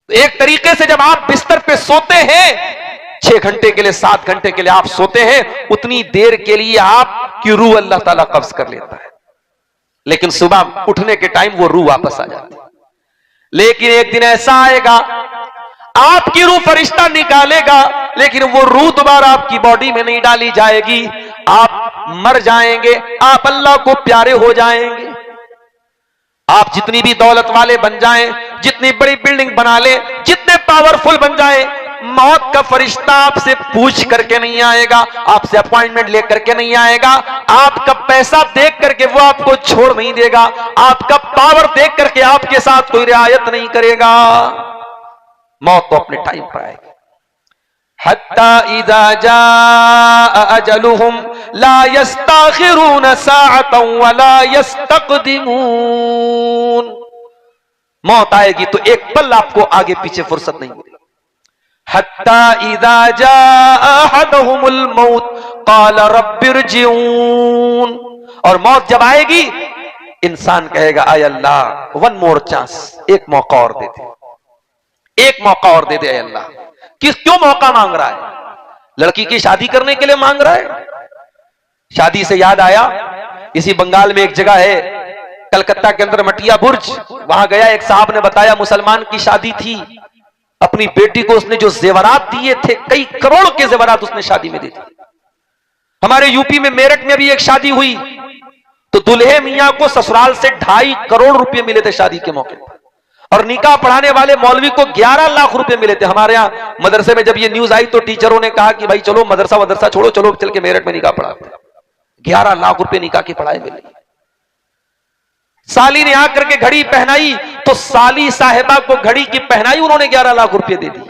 तो एक तरीके से जब आप बिस्तर पे सोते हैं, 6 घंटे के लिए 7 घंटे के लिए आप सोते हैं, उतनी देर के लिए आपकी रूह अल्लाह ताला कब्ज कर लेता है, लेकिन सुबह उठने के टाइम वो रूह वापस आ जाती है। लेकिन एक दिन ऐसा आएगा, आपकी रूह फरिश्ता निकालेगा, लेकिन वो रूह दोबारा आपकी बॉडी में नहीं डाली जाएगी। आप मर जाएंगे, आप अल्लाह को प्यारे हो जाएंगे। आप जितनी भी दौलत वाले बन जाएं, जितनी बड़ी बिल्डिंग बना ले, जितने पावरफुल बन जाएं, मौत का फरिश्ता आपसे पूछ करके नहीं आएगा, आपसे अपॉइंटमेंट लेकर के नहीं आएगा, आपका पैसा देख करके वो आपको छोड़ नहीं देगा, आपका पावर देख करके आपके साथ कोई रियायत नहीं करेगा। मौत तो अपने टाइम पर आएगी। हत्ता इज़ा जाअ अजलुहुम ला यस्ताखिरून साअतन वला यस्तक़दिमून। मौत आएगी तो एक पल आपको आगे पीछे फुर्सत नहीं मिलेगी। हत्ता इज़ा जाअ अहदहुमुल मौत क़ाल रब्बिरजिऊन। और मौत जब आएगी, इंसान कहेगा, आय अल्लाह, वन मोर चांस, एक मौका और दे दे, एक मौका और दे दे आय अल्लाह। क्यों मौका मांग रहा है? लड़की की शादी करने के लिए मांग रहा है। शादी से याद आया, इसी बंगाल में एक जगह है, कलकत्ता के अंदर मटिया बुर्ज, वहां गया, एक साहब ने बताया मुसलमान की शादी थी, अपनी बेटी को उसने जो जेवरात दिए थे, कई करोड़ के जेवरात उसने शादी में दे दिए। हमारे यूपी में मेरठ में भी एक शादी हुई, तो दुल्हे मियां को ससुराल से 2.5 करोड़ रुपए मिले थे शादी के मौके पर, और निकाह पढ़ाने वाले मौलवी को 11 लाख रुपए मिले थे। हमारे यहाँ मदरसे में जब ये न्यूज आई तो टीचरों ने कहा कि भाई चलो मदरसा छोड़ो, चलो चल के मेरठ में निकाह पढ़ाते। 11 लाख रुपए निकाह की पढ़ाई मिली। साली ने आकर के घड़ी पहनाई, तो साली साहिबा को घड़ी की पहनाई उन्होंने 11 लाख रुपए दे दी।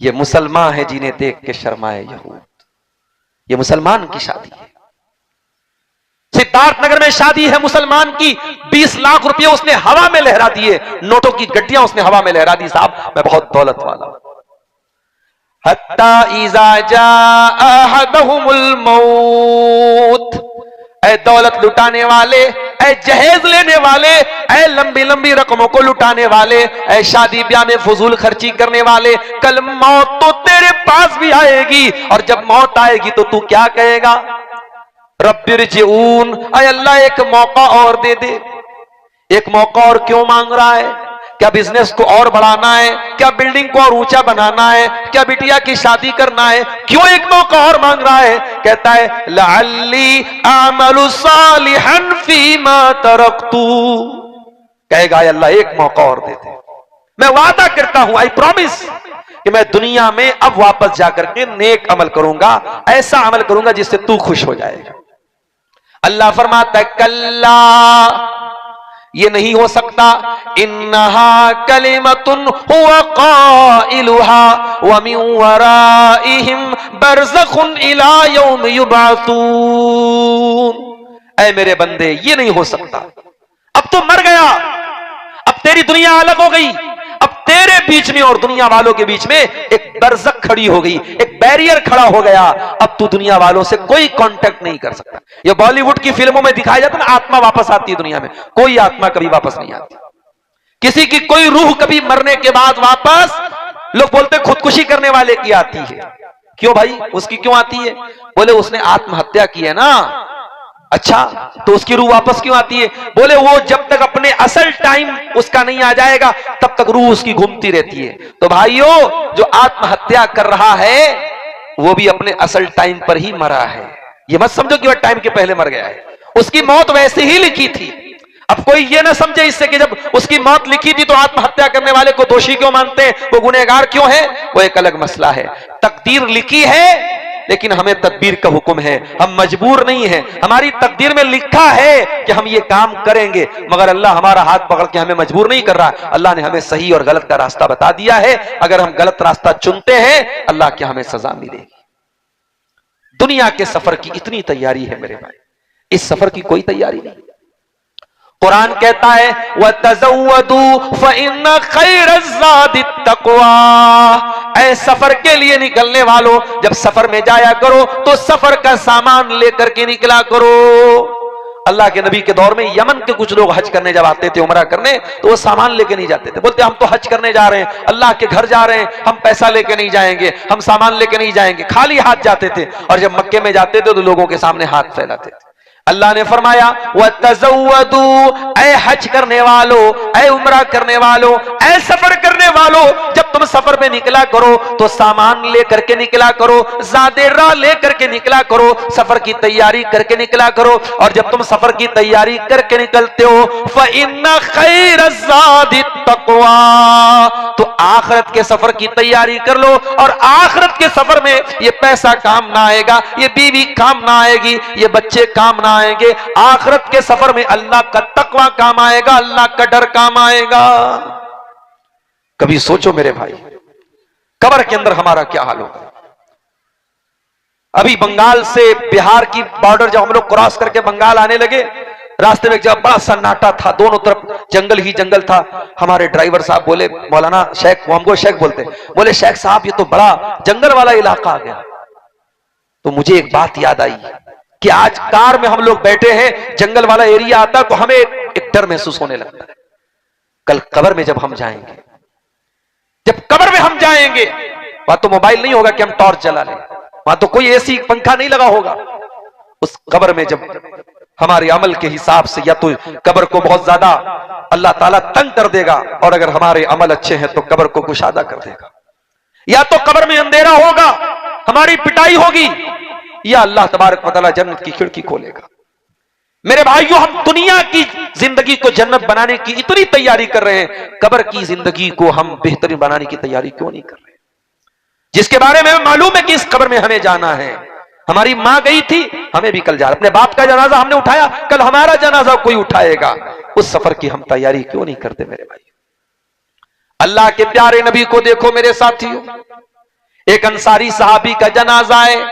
ये मुसलमान है जिन्हें देख के शर्माए यहूद। ये मुसलमान की शादी है। सिद्धार्थनगर में शादी है मुसलमान की, 20 लाख रुपए उसने हवा में लहरा दिए, नोटों की गड्डियां उसने हवा में लहरा दी। साहब मैं बहुत दौलत वाला हूं। हत्ता इज़ा जाअ अहदहुमुल मौत। ऐ दौलत लुटाने वाले, ऐ जहेज लेने वाले, ऐ लंबी लंबी रकमों को लुटाने वाले, ऐ शादी ब्याह में फजूल खर्ची करने वाले, कल मौत तो तेरे पास भी आएगी, और जब मौत आएगी तो तू क्या कहेगा? रब्बिरजिऊन, ऐ अल्लाह एक मौका और दे दे। एक मौका और क्यों मांग रहा है? क्या बिजनेस को और बढ़ाना है? क्या बिल्डिंग को और ऊंचा बनाना है? क्या बिटिया की शादी करना है? क्यों एक मौका और मांग रहा है? कहता है लअल्ली अमलु सालिहन फीमा तरक्तु। कहेगा अल्लाह एक मौका और दे दे, मैं वादा करता हूं, आई प्रॉमिस, कि मैं दुनिया में अब वापस जाकर के नेक अमल करूंगा, ऐसा अमल करूंगा जिससे तू खुश हो जाएगा। अल्लाह फरमाता है कल्ला, ये नहीं हो सकता, इन्नहा कलिमतुन हुवा काइलुहा व मिन वराइहिम बरज़खुन इला यौम युबअसून। ऐ मेरे बंदे, ये नहीं हो सकता। अब तो मर गया, अब तेरी दुनिया अलग हो गई, अब तेरे बीच में और दुनिया वालों के बीच में एक बरज़ख खड़ी हो गई, एक बैरियर खड़ा हो गया। अब तू दुनिया वालों से कोई कांटेक्ट नहीं कर सकता। ये बॉलीवुड की फिल्मों में दिखाया जाता है ना, आत्मा वापस आती है दुनिया में, कोई आत्मा कभी वापस नहीं आती। किसी की कोई रूह कभी मरने के बाद वापस, लोग बोलते खुदकुशी करने वाले की आती है। क्यों भाई, उसकी क्यों आती है? बोले उसने आत्महत्या की है ना। अच्छा, तो उसकी रूह वापस क्यों आती है? बोले वो जब तक अपने असल टाइम उसका नहीं आ जाएगा तब तक रूह उसकी घूमती रहती है। तो भाइयों, जो आत्महत्या कर रहा है वो भी अपने असल टाइम पर ही मरा है। ये मत समझो कि वह टाइम के पहले मर गया है, उसकी मौत वैसे ही लिखी थी। अब कोई ये ना समझे इससे कि जब उसकी मौत लिखी थी तो आत्महत्या करने वाले को दोषी क्यों मानते हैं, वो गुनहगार क्यों है, वो एक अलग मसला है। तकदीर लिखी है, लेकिन हमें तदबीर का हुक्म है, हम मजबूर नहीं है। हमारी तकदीर में लिखा है कि हम ये काम करेंगे, मगर अल्लाह हमारा हाथ पकड़ के हमें मजबूर नहीं कर रहा। अल्लाह ने हमें सही और गलत का रास्ता बता दिया है। अगर हम गलत रास्ता चुनते हैं, अल्लाह की हमें सजा मिलेगी। दुनिया के सफर की इतनी तैयारी है मेरे भाई, इस सफर की कोई तैयारी नहीं। कुरान कहता है वतज़व्वदू फ़इन्न खैरज़्ज़ादित तक़वा। ऐ सफर के लिए निकलने वालों, जब सफर में जाया करो तो सफर का सामान लेकर के निकला करो। अल्लाह के नबी के दौर में यमन के कुछ लोग हज करने जब आते थे, उमरा करने, तो वो सामान लेके नहीं जाते थे। बोलते हम तो हज करने जा रहे हैं, अल्लाह के घर जा रहे हैं, हम पैसा लेके नहीं जाएंगे, हम सामान लेके नहीं जाएंगे, खाली हाथ जाते थे। और जब मक्के में जाते थे तो लोगों के सामने हाथ फैलाते थे। अल्लाह ने फरमाया वतज़व्वदू, ऐ हज करने वालों, ऐ उम्रा करने वालों, ऐ सफर करने वालों, जब तुम सफर पे निकला करो तो सामान लेकर के निकला करो, ज़ादे राह लेकर के निकला करो, सफर की तैयारी करके निकला करो। और जब तुम सफर की तैयारी करके निकलते हो फ़इन्ना खैरज़्ज़ादि तक़वा, तो आखिरत के सफर की तैयारी कर लो। और आखिरत के सफर में ये पैसा काम ना आएगा, ये बीवी काम ना आएगी, ये बच्चे काम ना आएंगे। आखिरत के सफर में अल्लाह का तकवा काम आएगा, अल्लाह का डर काम आएगा। कभी सोचो मेरे भाई, कब्र के अंदर हमारा क्या हाल होगा। अभी बंगाल से बिहार की बॉर्डर जब हम लोग क्रॉस करके बंगाल आने लगे, रास्ते में जब बड़ा सन्नाटा था, दोनों तरफ जंगल ही जंगल था। हमारे ड्राइवर साहब बोले, मौलाना शेख, वो हमको शेख बोलते, बोले शेख साहब ये तो बड़ा जंगल वाला इलाका आ गया। तो मुझे एक बात याद आई कि आज कार में हम लोग बैठे हैं, जंगल वाला एरिया आता तो हमें एक डर महसूस होने लगता है। कल कब्र में जब हम जाएंगे, जब कब्र में हम जाएंगे, वहां तो मोबाइल नहीं होगा कि हम टॉर्च जला लें, वहां तो कोई एसी पंखा नहीं लगा होगा। उस कब्र में जब हमारे अमल के हिसाब से या तो कब्र को बहुत ज्यादा अल्लाह ताला तंग कर देगा, और अगर हमारे अमल अच्छे हैं तो कब्र को कुशादा कर देगा। या तो कब्र में अंधेरा होगा, हमारी पिटाई होगी, या अल्लाह तबारक व तआला जन्नत की खिड़की खोलेगा। मेरे भाइयों, हम दुनिया की जिंदगी को जन्नत बनाने की इतनी तैयारी कर रहे हैं, कब्र की जिंदगी को हम बेहतरीन बनाने की तैयारी क्यों नहीं कर रहे? जिसके बारे में मालूम है कि इस कब्र में हमें जाना है। हमारी मां गई थी, हमें भी कल जा, अपने बाप का जनाजा हमने उठाया, कल हमारा जनाजा कोई उठाएगा। उस सफर की हम तैयारी क्यों नहीं करते मेरे भाई? अल्लाह के प्यारे नबी को देखो मेरे साथियों, एक अंसारी सहाबी का जनाजा है,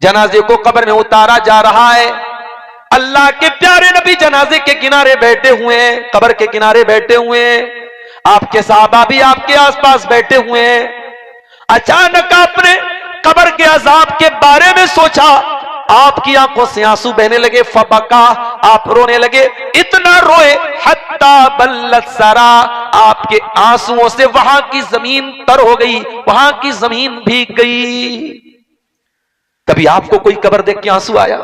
जनाजे को कब्र में उतारा जा रहा है। अल्लाह के प्यारे नबी जनाजे के किनारे बैठे हुए हैं, कब्र के किनारे बैठे हुए हैं, आपके सहाबा भी आपके आसपास बैठे हुए हैं। अचानक आपने कब्र के अजाब के बारे में सोचा, आपकी आंखों से आंसू बहने लगे, फबका, आप रोने लगे, इतना रोए हत्ता बल्लत सरा, आपके आंसुओं से वहां की जमीन तर हो गई, वहां की जमीन भीग गई। कभी आपको कोई कब्र देख के आंसू आया?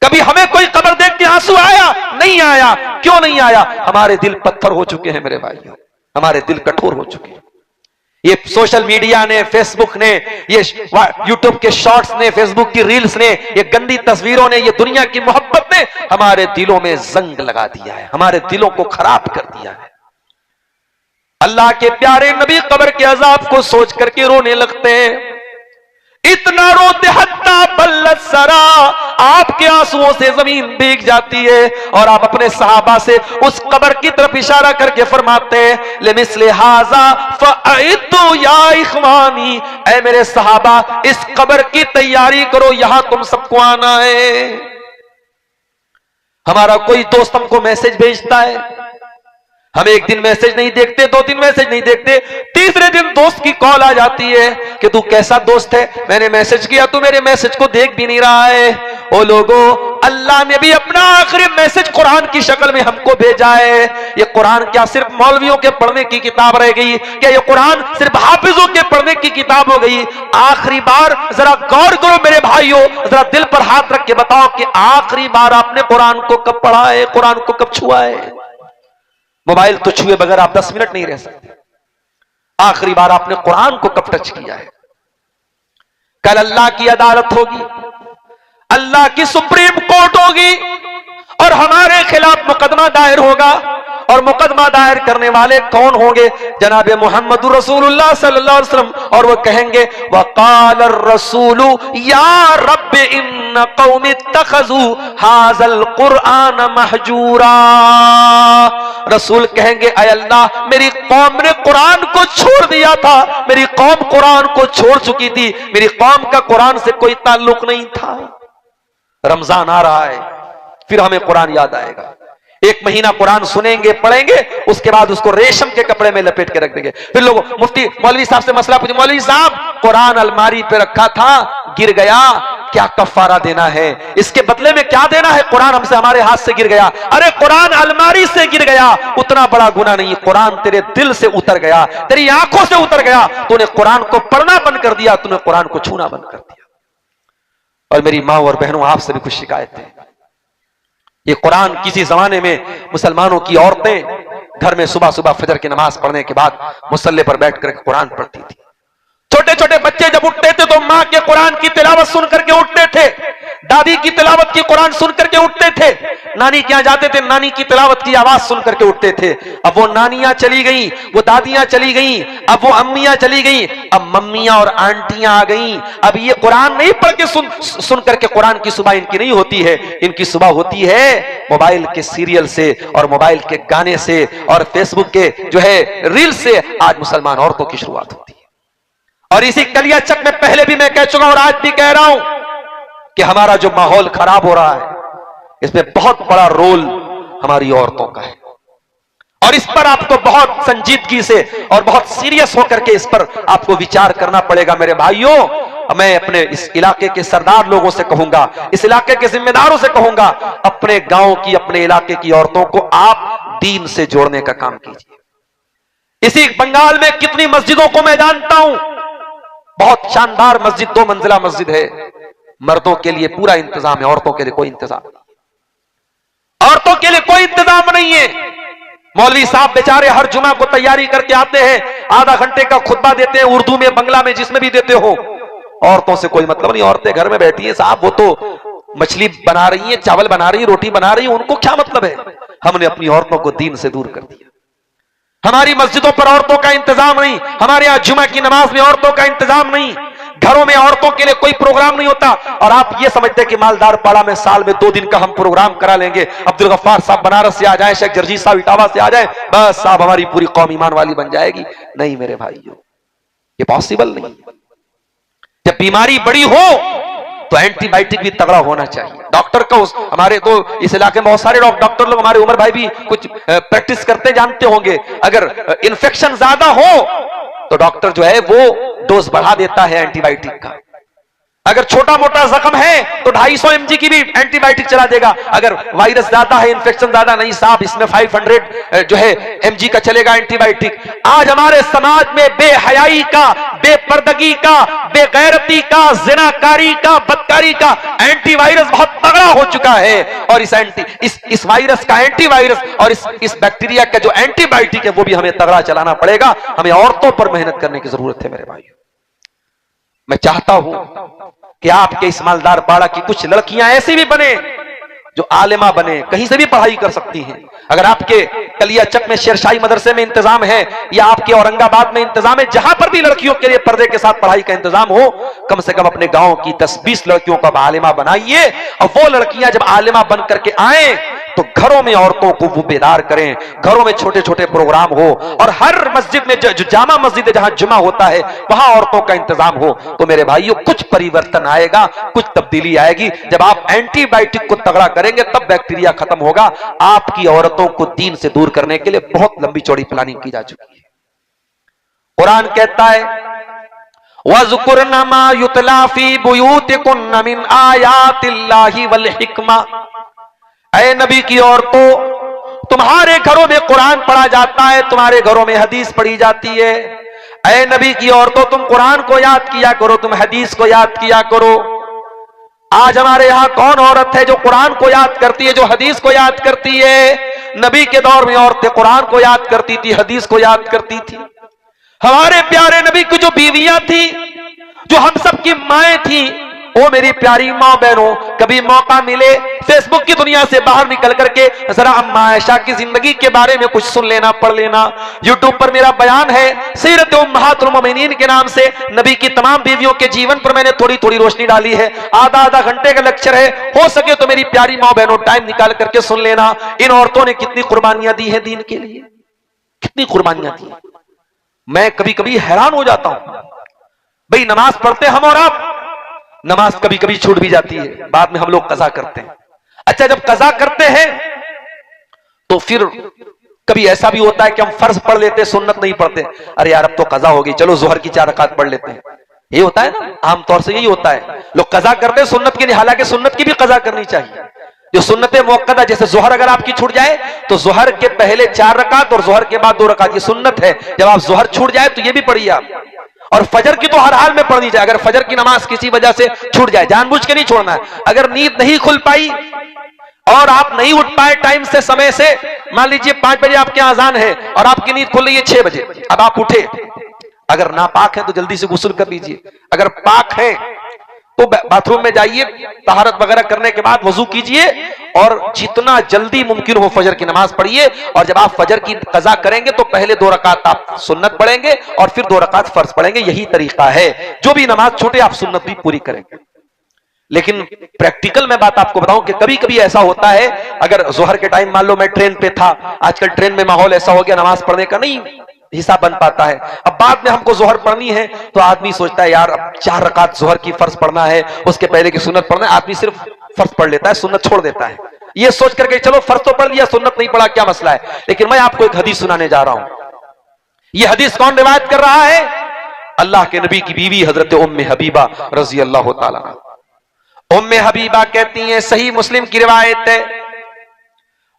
कभी हमें कोई कब्र देख के आंसू आया? नहीं आया। क्यों नहीं आया? हमारे दिल पत्थर हो चुके हैं मेरे भाइयों, हमारे दिल कठोर हो चुके हैं। ये सोशल मीडिया ने, फेसबुक ने, ये यूट्यूब के शॉर्ट्स ने, फेसबुक की रील्स ने, ये गंदी तस्वीरों ने, ये दुनिया की मोहब्बत ने हमारे दिलों में जंग लगा दिया है, हमारे दिलों को खराब कर दिया है। अल्लाह के प्यारे नबी कब्र के अजाब को सोच करके रोने लगते हैं, इतना रोते हत्ता बल्लत सरा, आपके आंसुओं से जमीन भीग जाती है। और आप अपने सहाबा से उस कब्र की तरफ इशारा करके फरमाते हैं, लिमिस्ले हाजा फअइदु या इखवानी, ऐ मेरे सहाबा इस कब्र की तैयारी करो, यहां तुम सबको आना है। हमारा कोई दोस्त हमको मैसेज भेजता है, हम एक दिन मैसेज नहीं देखते, 2 दिन मैसेज नहीं देखते, तीसरे दिन दोस्त की कॉल आ जाती है कि तू कैसा दोस्त है, मैंने मैसेज किया, तू मेरे मैसेज को देख भी नहीं रहा है। ओ लोगों, अल्लाह ने भी अपना आखिरी मैसेज कुरान की शक्ल में हमको भेजा है। ये कुरान क्या सिर्फ मौलवियों के पढ़ने की किताब रह गई? क्या ये कुरान सिर्फ हाफिजों के पढ़ने की किताब हो गई? आखिरी बार जरा गौर करो मेरे भाइयों, जरा दिल पर हाथ रख के बताओ कि आखिरी बार आपने कुरान को कब पढ़ा है, कुरान को कब छुआ है? मोबाइल तो छुए बगैर आप 10 मिनट नहीं रह सकते। आखिरी बार आपने कुरान को कब टच किया है? कल अल्लाह की अदालत होगी, अल्लाह की सुप्रीम कोर्ट होगी, और हमारे खिलाफ मुकदमा दायर होगा। और मुकदमा दायर करने वाले कौन होंगे? जनाब मोहम्मद रसूलुल्लाह सल्लल्लाहु अलैहि वसल्लम। और वो कहेंगे वक़ाल रसूलु या रब्ब इन्न कौमी इत्तखज़ू हाज़ल कुरआन महजूरा। रसूल कहेंगे अय अल्लाह, मेरी कौम ने कुरान को छोड़ दिया था, मेरी कौम कुरान को छोड़ चुकी थी, मेरी कौम का कुरान से कोई ताल्लुक नहीं था। रमजान आ रहा है, फिर हमें कुरान याद आएगा। एक महीना कुरान सुनेंगे पढ़ेंगे, उसके बाद उसको रेशम के कपड़े में लपेट के रख देंगे। फिर लोग मुफ्ती मौलवी साहब से मसला पूछे, मौलवी साहब कुरान अलमारी पे रखा था, गिर गया, क्या कफारा देना है, इसके बदले में क्या देना है? कुरान हमसे हमारे हाथ से गिर गया। अरे कुरान अलमारी से गिर गया, उतना बड़ा गुनाह नहीं, कुरान तेरे दिल से उतर गया, तेरी आंखों से उतर गया, तूने कुरान को पढ़ना बंद कर दिया, तूने कुरान को छूना बंद कर दिया। और मेरी मां और बहनों, आपसे भी कुछ शिकायतें। ये कुरान किसी जमाने में मुसलमानों की औरतें घर में सुबह सुबह फजर की नमाज पढ़ने के बाद मुसल्ले पर बैठकर कुरान पढ़ती थी। छोटे छोटे बच्चे जब उठते थे तो मां के कुरान की तिलावत सुन करके उठते थे, दादी की तिलावत की कुरान सुन करके उठते थे, नानी के यहां जाते थे, नानी की तिलावत की आवाज सुन करके उठते थे। अब वो नानियां चली गई, वो दादियां चली गई, अब वो अम्मियां चली गई, अब मम्मियां और आंटियां आ गई। अब ये कुरान नहीं पढ़ के सुन करके कुरान की सुबह इनकी नहीं होती है, इनकी सुबह होती है मोबाइल के सीरियल से और मोबाइल के गाने से और फेसबुक के जो है रील से। आज मुसलमान औरतों की शुरुआत होती है। और इसी कलिया चक में पहले भी मैं कह चुका हूं और आज भी कह रहा हूं कि हमारा जो माहौल खराब हो रहा है, इसमें बहुत बड़ा रोल हमारी औरतों का है। और इस पर आपको बहुत संजीदगी से और बहुत सीरियस होकर के इस पर आपको विचार करना पड़ेगा। मेरे भाइयों, मैं अपने इस इलाके के सरदार लोगों से कहूंगा, इस इलाके के जिम्मेदारों से कहूंगा, अपने गांव की, अपने इलाके की औरतों को आप दीन से जोड़ने का काम कीजिए। इसी बंगाल में कितनी मस्जिदों को मैं जानता हूं, बहुत शानदार मस्जिद, 2 मंजिला मस्जिद है, मर्दों के लिए पूरा इंतजाम है, औरतों के लिए कोई इंतजाम नहीं, औरतों के लिए कोई इंतजाम नहीं है। मौलवी साहब बेचारे हर जुमा को तैयारी करके आते हैं, आधा घंटे का खुतबा देते हैं, उर्दू में, बंगला में, जिसमें भी देते हो। औरतों से कोई मतलब नहीं, औरतें घर में बैठी हैं साहब, वो तो मछली बना रही हैं, चावल बना रही हैं, रोटी बना रही हैं, उनको क्या मतलब है? हमने अपनी औरतों को दीन से दूर कर दिया। हमारी मस्जिदों पर औरतों का इंतजाम नहीं, हमारे यहां जुमा की नमाज में औरतों का इंतजाम नहीं, घरों में औरतों के लिए कोई प्रोग्राम नहीं होता। और आप ये समझते हैं कि मालदार पाड़ा में साल में 2 दिन का हम प्रोग्राम करा लेंगे, अब्दुल गफ्फार साहब बनारस से आ जाए, शेख जर्जी साहब इटावा से आ जाए, बस साहब हमारी पूरी कौम ईमान वाली बन जाएगी। नहीं मेरे भाइयों, ये पॉसिबल नहीं। जब बीमारी बड़ी हो तो एंटीबायोटिक भी तगड़ा होना चाहिए। डॉक्टर का हमारे तो इस इलाके में बहुत सारे डॉक्टर लोग, हमारे उमर भाई भी कुछ प्रैक्टिस करते जानते होंगे, अगर इन्फेक्शन ज्यादा हो तो डॉक्टर जो है वो डोज बढ़ा देता है एंटीबायोटिक का। अगर छोटा मोटा जख्म है तो 250 mg की भी एंटीबायोटिक चला देगा। अगर वायरस ज्यादा है, इन्फेक्शन ज्यादा, नहीं साहब इसमें 500 जो है mg का चलेगा एंटीबायोटिक। आज हमारे समाज में बेहयाई का, बेपर्दगी का, बेगैरती का, जिनाकारी का, बदकारी का एंटीवायरस बहुत तगड़ा हो चुका है। और इस वायरस का एंटीवायरस और इस बैक्टीरिया का जो एंटीबायोटिक है वो भी हमें तगड़ा चलाना पड़ेगा। हमें औरतों पर मेहनत करने की जरूरत है मेरे भाई। मैं चाहता हूं कि आपके इस मालदार पाड़ा की कुछ लड़कियां ऐसी भी बने जो आलिमा बने, कहीं से भी पढ़ाई कर सकती हैं। अगर आपके कलिया चक में शेरशाही मदरसे में इंतजाम है या आपके औरंगाबाद में इंतजाम है, जहां पर भी लड़कियों के लिए पर्दे के साथ पढ़ाई का इंतजाम हो, कम से कम अपने गांव की 10-20 लड़कियों को आलिमा बनाइए। और वो लड़कियां जब आलिमा बन करके आए तो घरों में औरतों को वो बेदार करें, घरों में छोटे छोटे प्रोग्राम हो, और हर मस्जिद में जो जामा मस्जिद है जहां जुमा होता है वहां औरतों का इंतजाम हो। तो मेरे भाइयों कुछ परिवर्तन आएगा, कुछ तब्दीली आएगी। जब आप एंटीबायोटिक को तगड़ा करेंगे तब बैक्टीरिया खत्म होगा। आपकी औरतों को दीन से दूर करने के लिए बहुत लंबी चौड़ी प्लानिंग की जा चुकी है। कुरान कहता है वज़कुरना मा युतला फी बुयूतिकुन्ना मिन आयातिल्लाहि वल हिकमा। ऐ नबी की औरतों, तुम्हारे घरों में कुरान पढ़ा जाता है, तुम्हारे घरों में हदीस पढ़ी जाती है। ऐ नबी की औरतों, तुम कुरान को याद किया करो, तुम हदीस को याद किया करो। आज हमारे यहां कौन औरत है जो कुरान को याद करती है, जो हदीस को याद करती है? नबी के दौर में औरतें कुरान को याद करती थी, हदीस को याद करती थी। हमारे प्यारे नबी की जो बीवियां थी, जो हम सब की माएं थी, ओ मेरी प्यारी मां बहनों, कभी मौका मिले फेसबुक की दुनिया से बाहर निकल करके जरा अम्मा आयशा की जिंदगी के बारे में कुछ सुन लेना, पढ़ लेना। यूट्यूब पर मेरा बयान है सीरत उम्महातुल मोमिनीन के नाम से, नबी की तमाम बीवियों के जीवन पर मैंने थोड़ी थोड़ी रोशनी डाली है। आधा घंटे का लेक्चर है, हो सके तो मेरी प्यारी मां बहनों टाइम निकाल करके सुन लेना। इन औरतों ने कितनी कुर्बानियां दी है दीन के लिए, कितनी कुर्बानियां दी। मैं कभी कभी हैरान हो जाता हूं, भाई नमाज पढ़ते हम और आप, नमाज कभी कभी छूट भी जाती है, बाद में हम लोग कज़ा करते हैं। अच्छा, जब कज़ा करते हैं तो फिर कभी ऐसा भी होता है कि हम फर्ज पढ़ लेते, सुन्नत नहीं पढ़ते। अरे यार अब तो कज़ा हो गई, चलो जोहर की 4 रकात पढ़ लेते हैं। ये होता है ना, आमतौर से यही होता है, लोग कज़ा करते हैं सुन्नत की नहीं, हालांकि सुन्नत की भी कज़ा करनी चाहिए। जो सुन्नत मुअक्कदा, जैसे जोहर अगर आपकी छूट जाए तो जोहर के पहले 4 रकात और जोहर के बाद 2 रकात, ये सुन्नत है। जब आप जोहर छूट जाए तो ये भी पढ़िए आप। और फजर की तो हर हाल में पढ़नी चाहिए। अगर फजर की नमाज किसी वजह से छूट जाए, जानबूझ के नहीं छोड़ना है। अगर नींद नहीं खुल पाई और आप नहीं उठ पाए टाइम से, समय से, मान लीजिए 5 बजे आपके अजान है और आपकी नींद खुल रही है 6 बजे, अब आप उठे, अगर नापाक है तो जल्दी से गुस्ल कर लीजिए, अगर पाक है तो बाथरूम में जाइए, तहारत वगैरह करने के बाद वजू कीजिए और जितना जल्दी मुमकिन हो फजर की नमाज पढ़िए। और जब आप फजर की कज़ा करेंगे तो पहले 2 रकात आप सुन्नत पढ़ेंगे और फिर 2 रकात फर्ज पढ़ेंगे। यही तरीका है, जो भी नमाज छूटे आप सुन्नत भी पूरी करेंगे। लेकिन प्रैक्टिकल में बात आपको बताऊं कि कभी कभी ऐसा होता है, अगर जोहर के टाइम मान लो मैं ट्रेन पे था, आजकल ट्रेन में माहौल ऐसा हो गया नमाज पढ़ने का नहीं हिसाब बन पाता है, अब बाद में हमको जोहर पढ़नी है तो आदमी सोचता है यार अब 4 रकात जोहर की फर्ज पढ़ना है, उसके पहले की सुन्नत पढ़ना है, आदमी सिर्फ फर्ज पढ़ लेता है, सुन्नत छोड़ देता है, ये सोच करके चलो फर्ज तो पढ़ लिया, सुन्नत नहीं पढ़ा, क्या मसला है। लेकिन मैं आपको एक हदीस सुनाने जा रहा हूं। यह हदीस कौन रिवायत कर रहा है? अल्लाह के नबी की बीवी हजरत उम्मे हबीबा रजी अल्लाह तआला अन्हा। उम्मे हबीबा कहती हैं, सही मुस्लिम की रिवायत है,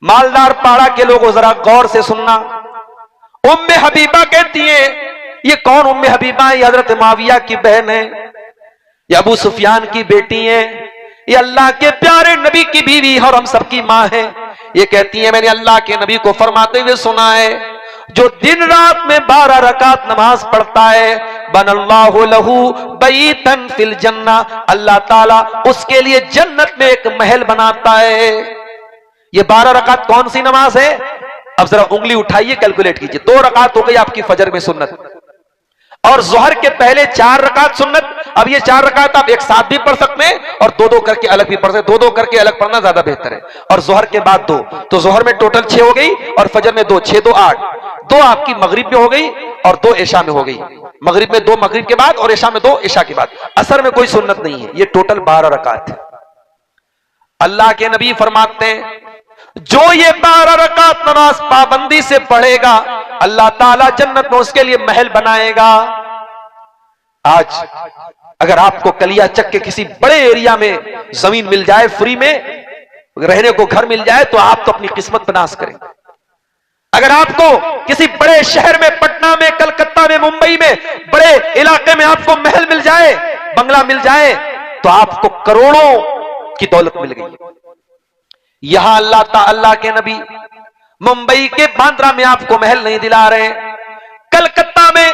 मालदार पाड़ा के लोगों जरा गौर से सुनना। उम्मे हबीबा कहती हैं, ये कौन उम्मे हबीबा है? ये हजरत माविया की बहन है, ये अबू सुफियान की बेटी है, ये अल्लाह के प्यारे नबी की बीवी और हम सबकी मां है। ये कहती है मैंने अल्लाह के नबी को फरमाते हुए सुना है, जो दिन रात में 12 रकात नमाज पढ़ता है, बनल्लाहु लहू बैतन फिल जन्ना, अल्लाह ताला उसके लिए जन्नत में एक महल बनाता है। ये 12 रकात कौन सी नमाज है? अब जरा उंगली उठाइए, कैलकुलेट कीजिए। 2 रकात हो गई आपकी फजर में सुन्नत, और जोहर के पहले 4 रकात सुन्नत। अब ये 4 रकात आप एक साथ भी पढ़ सकते हैं और 2-2 करके अलग भी पढ़ सकते हैं, 2-2 करके अलग पढ़ना ज्यादा बेहतर है। और जोहर के बाद 2, तो जोहर में टोटल 6 हो गई और फजर में 2, 6 2 8, 2 आपकी मगरिब में हो गई और 2 इशा में हो गई। मगरिब में 2 मगरिब के बाद और इशा में 2 इशा के बाद। असर में कोई सुन्नत नहीं है, ये टोटल 12 रकात है। अल्लाह के नबी फरमाते हैं, जो ये 12 रकात नमाज पाबंदी से पढ़ेगा, अल्लाह ताला जन्नत में उसके लिए महल बनाएगा। आज अगर आपको कलियाचक के किसी बड़े एरिया में जमीन मिल जाए, फ्री में रहने को घर मिल जाए, तो आप तो अपनी किस्मत पे नाज करेंगे। अगर आपको किसी बड़े शहर में, पटना में, कलकत्ता में, मुंबई में, बड़े इलाके में आपको महल मिल जाए, बंगला मिल जाए, तो आपको करोड़ों की दौलत मिल गई। यहां अल्लाह के नबी मुंबई के बांद्रा में आपको महल नहीं दिला रहे, कलकत्ता में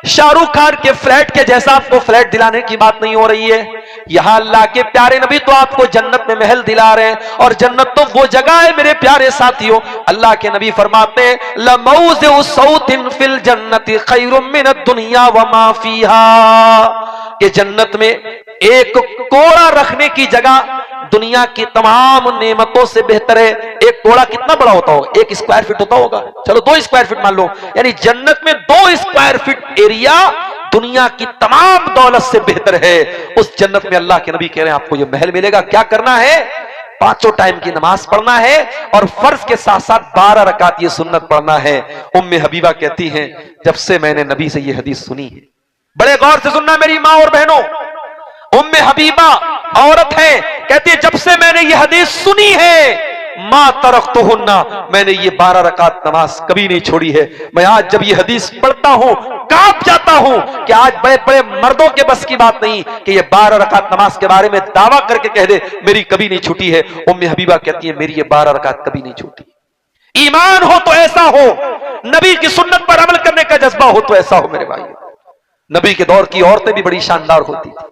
शाहरुख खान के फ्लैट के जैसा आपको फ्लैट दिलाने की बात नहीं हो रही है। यहां अल्लाह के प्यारे नबी तो आपको जन्नत में महल दिला रहे हैं। और जन्नत तो वो जगह है मेरे प्यारे साथियों, अल्लाह के नबी फरमाते हैं, लमौज़िउ सौतिन फिल जन्नति खैरुम मिनद दुनिया व मा फीहा, कि जन्नत में एक कोड़ा रखने की जगह दुनिया की तमाम नेमतों से बेहतर है। एक कोड़ा कितना बड़ा होता होगा? 1 स्क्वायर फीट होता होगा, चलो 2 स्क्वायर फीट मान लो, यानी जन्नत में 2 स्क्वायर फीट एरिया दुनिया की तमाम दौलत से बेहतर है। उस जन्नत में अल्लाह के नबी कह रहे हैं आपको ये महल मिलेगा। क्या करना है? 5 टाइम की नमाज पढ़ना है और फर्ज के साथ साथ 12 रकात ये सुन्नत पढ़ना है। उम्मे हबीबा कहती हैं, जब से मैंने नबी से ये हदीस सुनी है, बड़े गौर से सुनना मेरी मां और बहनों, उम्मे हबीबा औरत है, कहती है जब से मैंने ये हदीस सुनी है, मां तरक्तुहुन्ना, मैंने ये 12 रकात नमाज कभी नहीं छोड़ी है। मैं आज जब ये हदीस पढ़ता हूं कांप जाता हूं कि आज बड़े बड़े मर्दों के बस की बात नहीं कि ये 12 रकात नमाज के बारे में दावा करके कह दे मेरी कभी नहीं छूटी है। उम्मे हबीबा कहती है मेरी ये 12 रकात कभी नहीं छूटी। ईमान हो तो ऐसा हो, नबी की सुन्नत पर अमल करने का जज्बा हो तो ऐसा हो मेरे भाई। नबी के दौर की औरतें भी बड़ी शानदार होती थी।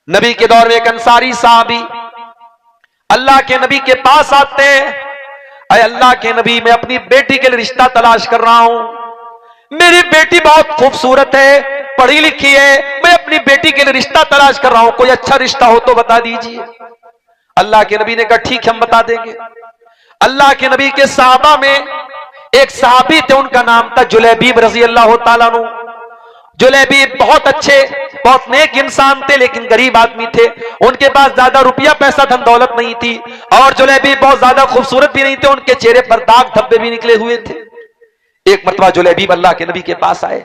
नबी के दौर में एक अंसारी साहबी अल्लाह के नबी के पास आते हैं, अरे अल्लाह के नबी, मैं अपनी बेटी के लिए रिश्ता तलाश कर रहा हूं, मेरी बेटी बहुत खूबसूरत है, पढ़ी लिखी है, मैं अपनी बेटी के लिए रिश्ता तलाश कर रहा हूं, कोई अच्छा रिश्ता हो तो बता दीजिए। अल्लाह के नबी ने कहा ठीक है हम बता देंगे। अल्लाह के नबी के सहाबा में एक सहाबी थे, उनका नाम था जुलैबीब रजी अल्लाह तआला अन्हु। जुलैबीब बहुत अच्छे बहुत नेक इंसान थे, लेकिन गरीब आदमी थे। उनके पास ज्यादा रुपया पैसा धन दौलत नहीं थी, और जुलैबीब बहुत ज्यादा खूबसूरत भी नहीं थे, उनके चेहरे पर दाग धब्बे भी निकले हुए थे। एक मरतबा जुलैबीब अल्लाह के नबी के पास आए।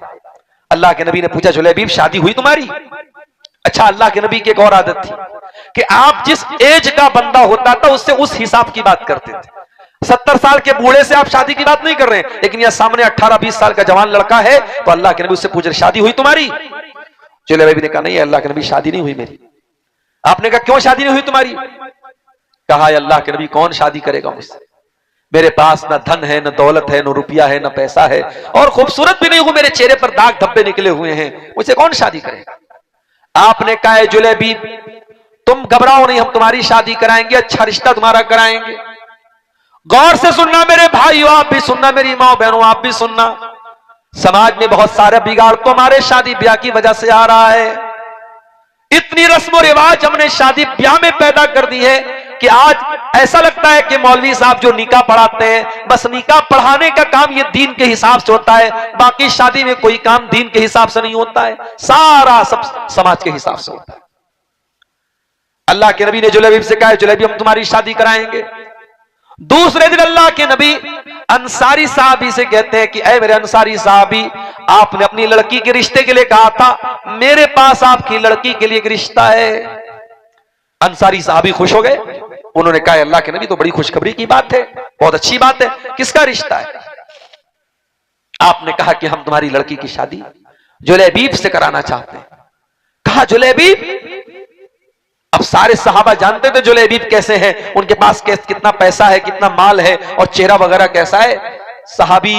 अल्लाह के नबी ने पूछा, जुलैबीब शादी हुई तुम्हारी? अच्छा, अल्लाह के नबी की एक और आदत थी कि आप जिस एज का बंदा होता था उससे उस हिसाब की बात करते थे। 70 साल के बूढ़े से आप शादी की बात नहीं कर रहे हैं, लेकिन यह सामने 18-20 साल का जवान लड़का है, तो अल्लाह के नबी उससे पूछ रहे, शादी हुई तुम्हारी? जुलैबीब ने कहा, नहीं अल्लाह के नबी, शादी नहीं हुई मेरी। आपने कहा, क्यों शादी नहीं हुई तुम्हारी? कहा, अल्लाह के नबी, कौन शादी करेगा मुझसे? मेरे पास ना धन है, ना दौलत है, ना रुपया है, ना पैसा है, और खूबसूरत भी नहीं हूं, मेरे चेहरे पर दाग धब्बे निकले हुए हैं, मुझसे कौन शादी करेगा? आपने कहा, जुलैबीब तुम घबराओ नहीं, हम तुम्हारी शादी कराएंगे, अच्छा रिश्ता तुम्हारा कराएंगे। गौर से सुनना मेरे भाइयों, आप भी सुनना, मेरी माँ बहनों आप भी सुनना। समाज में बहुत सारे बिगाड़ तो हमारे शादी ब्याह की वजह से आ रहा है। इतनी रस्म और रिवाज हमने शादी ब्याह में पैदा कर दी है कि आज ऐसा लगता है कि मौलवी साहब जो निकाह पढ़ाते हैं, बस निकाह पढ़ाने का काम ये दीन के हिसाब से होता है, बाकी शादी में कोई काम दीन के हिसाब से नहीं होता है, सारा सब समाज के हिसाब से होता है। अल्लाह के नबी ने जुलैबीब से कहा, जुलैबीब हम तुम्हारी शादी कराएंगे। दूसरे दिन अल्लाह के नबी अंसारी साहबी से कहते हैं कि ऐ मेरे अंसारी साहबी, आपने अपनी लड़की के रिश्ते के लिए कहा था, मेरे पास आपकी लड़की के लिए एक रिश्ता है। अंसारी साहबी खुश हो गए। उन्होंने कहा, अल्लाह के नबी तो बड़ी खुशखबरी की बात है, बहुत अच्छी बात है, किसका रिश्ता है? आपने कहा कि हम तुम्हारी लड़की की शादी जुलैबीब से कराना चाहते हैं। कहा, जुलैबीब? अब सारे सहाबा जानते थे जुलैबीब कैसे हैं, उनके पास कितना पैसा है, कितना माल है, और चेहरा वगैरह कैसा है। सहाबी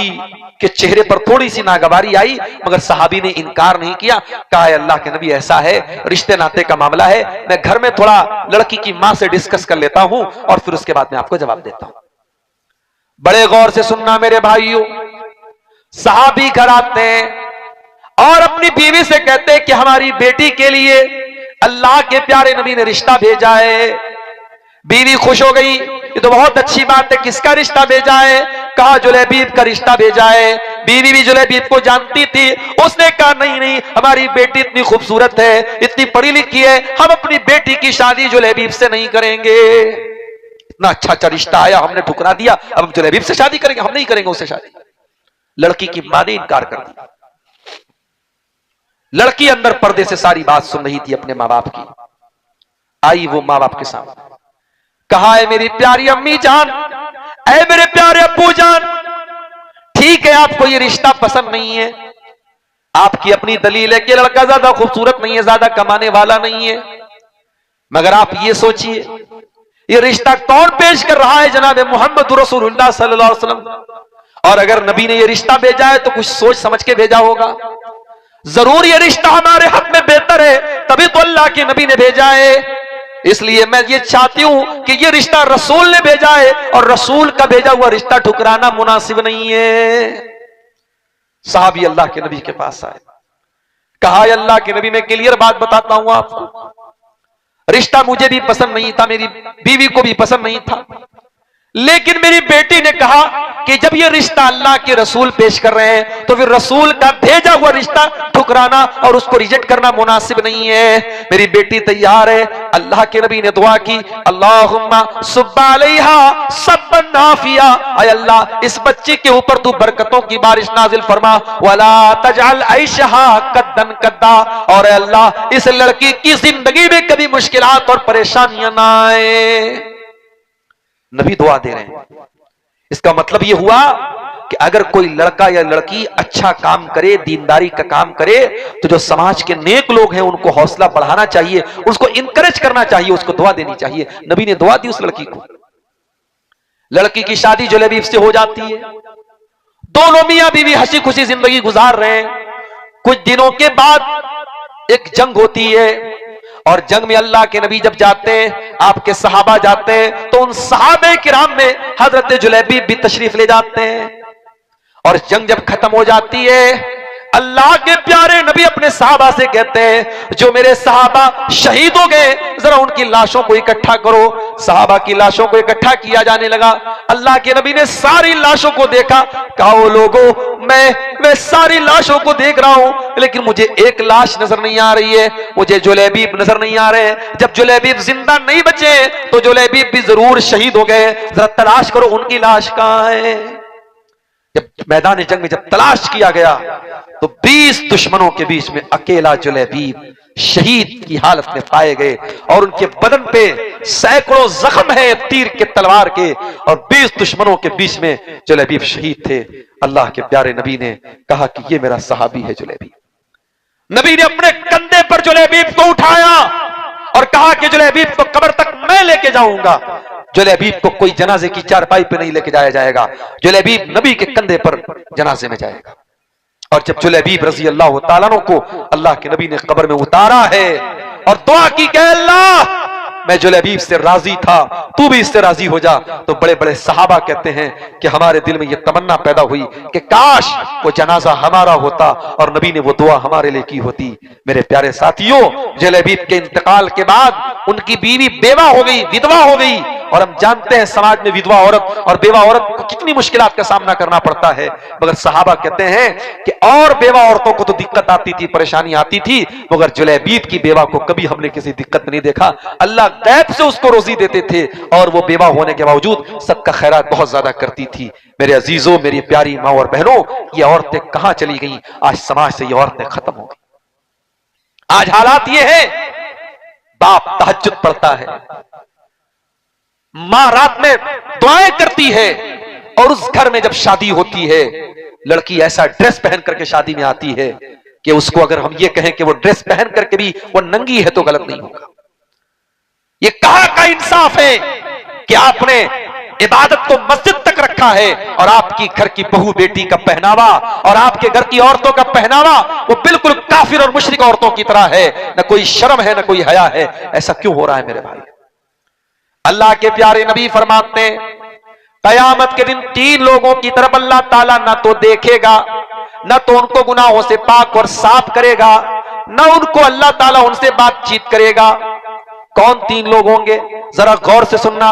के चेहरे पर थोड़ी सी नागवारी आई, मगर सहाबी ने इनकार नहीं किया। कहा, अल्लाह के नबी ऐसा है, रिश्ते नाते का मामला है, मैं घर में थोड़ा लड़की की मां से डिस्कस कर लेता हूं, और फिर उसके बाद मैं आपको जवाब देता हूं। बड़े गौर से सुनना मेरे भाइयों, सहाबी घर आते हैं और अपनी बीवी से कहते हैं कि हमारी बेटी के लिए अल्लाह के प्यारे नबी ने रिश्ता भेजा है। बीवी खुश हो गई, ये तो बहुत अच्छी बात है, किसका रिश्ता भेजा है? कहा, जुलैबीब का रिश्ता भेजा है। बीवी भी जुलैबीब को जानती थी, उसने कहा, नहीं नहीं, हमारी बेटी इतनी खूबसूरत है, इतनी पढ़ी लिखी है, हम अपनी बेटी की शादी जुलैबीब से नहीं करेंगे। इतना अच्छा रिश्ता आया, हमने ठुकरा दिया, अब हम जुलैबीब से शादी करेंगे, हम नहीं करेंगे उससे शादी। लड़की की मां ने इनकार कर दिया। लड़की अंदर पर्दे से सारी बात सुन रही थी अपने मां बाप की। आई वो मां बाप के सामने, कहा, है मेरी प्यारी अम्मी जान, ऐ मेरे प्यारे अब्बू जान, ठीक है आपको ये रिश्ता पसंद नहीं है, आपकी अपनी दलील है कि लड़का ज्यादा खूबसूरत नहीं है, ज्यादा कमाने वाला नहीं है, मगर आप ये सोचिए ये रिश्ता कौन पेश कर रहा है? जनाब मोहम्मद रसूलुल्लाह सल्लल्लाहु अलैहि वसल्लम। और अगर नबी ने ये रिश्ता भेजा है तो कुछ सोच समझ के भेजा होगा, जरूर ये रिश्ता हमारे हक में बेहतर है, तभी तो अल्लाह के नबी ने भेजा है। इसलिए मैं ये चाहती हूं कि ये रिश्ता रसूल ने भेजा है, और रसूल का भेजा हुआ रिश्ता ठुकराना मुनासिब नहीं है। साहबी अल्लाह के नबी के पास आए, कहा, अल्लाह के नबी, मैं क्लियर बात बताता हूं आपको, रिश्ता मुझे भी पसंद नहीं था, मेरी बीवी को भी पसंद नहीं था, लेकिन मेरी बेटी ने कहा कि जब ये रिश्ता अल्लाह के रसूल पेश कर रहे हैं तो फिर रसूल का भेजा हुआ रिश्ता ठुकराना और उसको रिजेक्ट करना मुनासिब नहीं है। मेरी बेटी तैयार है। अल्लाह के नबी ने दुआ की, अल्लाहुम्मा सुब्बा अलैहा सब्बन नाफिया, ऐ अल्लाह इस बच्चे के ऊपर तू बरकतों की बारिश नाजिल फरमा, वला तजअल ऐशहा कद्दन कद्दा, और अल्लाह इस लड़की की जिंदगी में कभी मुश्किलात और परेशानियां ना आए। नबी दुआ दे रहे हैं। इसका मतलब यह हुआ कि अगर कोई लड़का या लड़की अच्छा काम करे, दीनदारी का काम करे, तो जो समाज के नेक लोग हैं उनको हौसला बढ़ाना चाहिए, उसको इंकरेज करना चाहिए, उसको दुआ देनी चाहिए। नबी ने दुआ दी उस लड़की को। लड़की की शादी जुलैबीब से हो जाती है। दोनों मियां बीवी हंसी खुशी जिंदगी गुजार रहे हैं। कुछ दिनों के बाद एक जंग होती है, और जंग में अल्लाह के नबी जब जाते हैं, आपके सहाबा जाते हैं, तो उन सहाबे किराम में हजरत जुलैबीब भी तशरीफ ले जाते हैं। और जंग जब खत्म हो जाती है, अल्लाह के प्यारे नबी अपने साहबा से कहते हैं, जो मेरे साहबा शहीद हो गए जरा उनकी लाशों को इकट्ठा करो। साहबा की लाशों को इकट्ठा किया जाने लगा। अल्लाह के नबी ने सारी लाशों को देखा, कहा ओ लोगों, मैं सारी लाशों को देख रहा हूं लेकिन मुझे एक लाश नजर नहीं आ रही है, मुझे जुलैबीब नजर नहीं आ रहे हैं। जब जुलैबीब जिंदा नहीं बचे तो जुलैबीब भी जरूर शहीद हो गए, जरा तलाश करो उनकी लाश कहां है। जब मैदान जंग में जब तलाश किया गया तो 20 दुश्मनों के बीच में अकेला जुलैबीब शहीद की हालत में पाए गए और उनके बदन पे सैकड़ों जख्म है तीर के तलवार के, और 20 दुश्मनों के बीच में जुलैबीब शहीद थे। अल्लाह के प्यारे नबी ने कहा कि ये मेरा सहाबी है जुलैबीब। नबी ने अपने कंधे पर जुलैबीब को उठाया और कहा कि जुलैबीब को कब्र तक मैं लेके जाऊंगा। जुलैबीब को कोई जनाजे की चारपाई पे नहीं लेके जाया जाएगा, जुलैबीब नबी के कंधे पर जनाजे में जाएगा। और जब जुलैबीब रजी अल्लाह तआला अन्हु को अल्लाह के नबी ने कब्र में उतारा है और दुआ की कि अल्लाह मैं जुलैबीब से राजी था, तू भी इससे राजी हो जा, तो बड़े बड़े सहाबा कहते हैं कि हमारे दिल में यह तमन्ना पैदा हुई कि काश वो जनाजा हमारा होता और नबी ने वो दुआ हमारे लिए की होती। मेरे प्यारे साथियों, जुलैबीब के इंतकाल के बाद उनकी बीवी बेवा हो गई, विधवा हो गई, और हम जानते हैं समाज में विधवा औरत और बेवा औरत को कितनी मुश्किलात का सामना करना पड़ता है। मगर सहाबा कहते हैं कि और बेवा औरतों को तो दिक्कत आती थी, परेशानी आती थी, मगर जुलैबीब की बेवा को कभी हमने किसी दिक्कत नहीं देखा। अल्लाह गैब से उसको रोजी देते थे और वो बेवा होने के बावजूद सबका खैरात बहुत ज्यादा करती थी। मेरे अजीजों, मेरी प्यारी माँ और बहनों, ये औरतें कहां चली गई? आज समाज से ये औरतें खत्म हो गई। आज हालात ये है, बाप तहज्जुद पढ़ता है, मां रात में दुआएं करती है, और उस घर में जब शादी होती है लड़की ऐसा ड्रेस पहन करके शादी में आती है कि उसको अगर हम ये कहें कि वो ड्रेस पहन करके भी वो नंगी है तो गलत नहीं होगा। ये कहां का इंसाफ है कि आपने इबादत को मस्जिद तक रखा है और आपकी घर की बहू बेटी का पहनावा और आपके घर की औरतों का पहनावा वो बिल्कुल काफिर और मुशरिक औरतों की तरह है, न कोई शर्म है न कोई हया है। ऐसा क्यों हो रहा है मेरे भाई? अल्लाह के प्यारे नबी फरमाते हैं, कयामत के दिन 3 लोगों की तरफ अल्लाह ताला न तो देखेगा, न तो उनको गुनाहों से पाक और साफ करेगा, न उनको अल्लाह ताला उनसे बातचीत करेगा। कौन 3 लोग होंगे? जरा गौर से सुनना।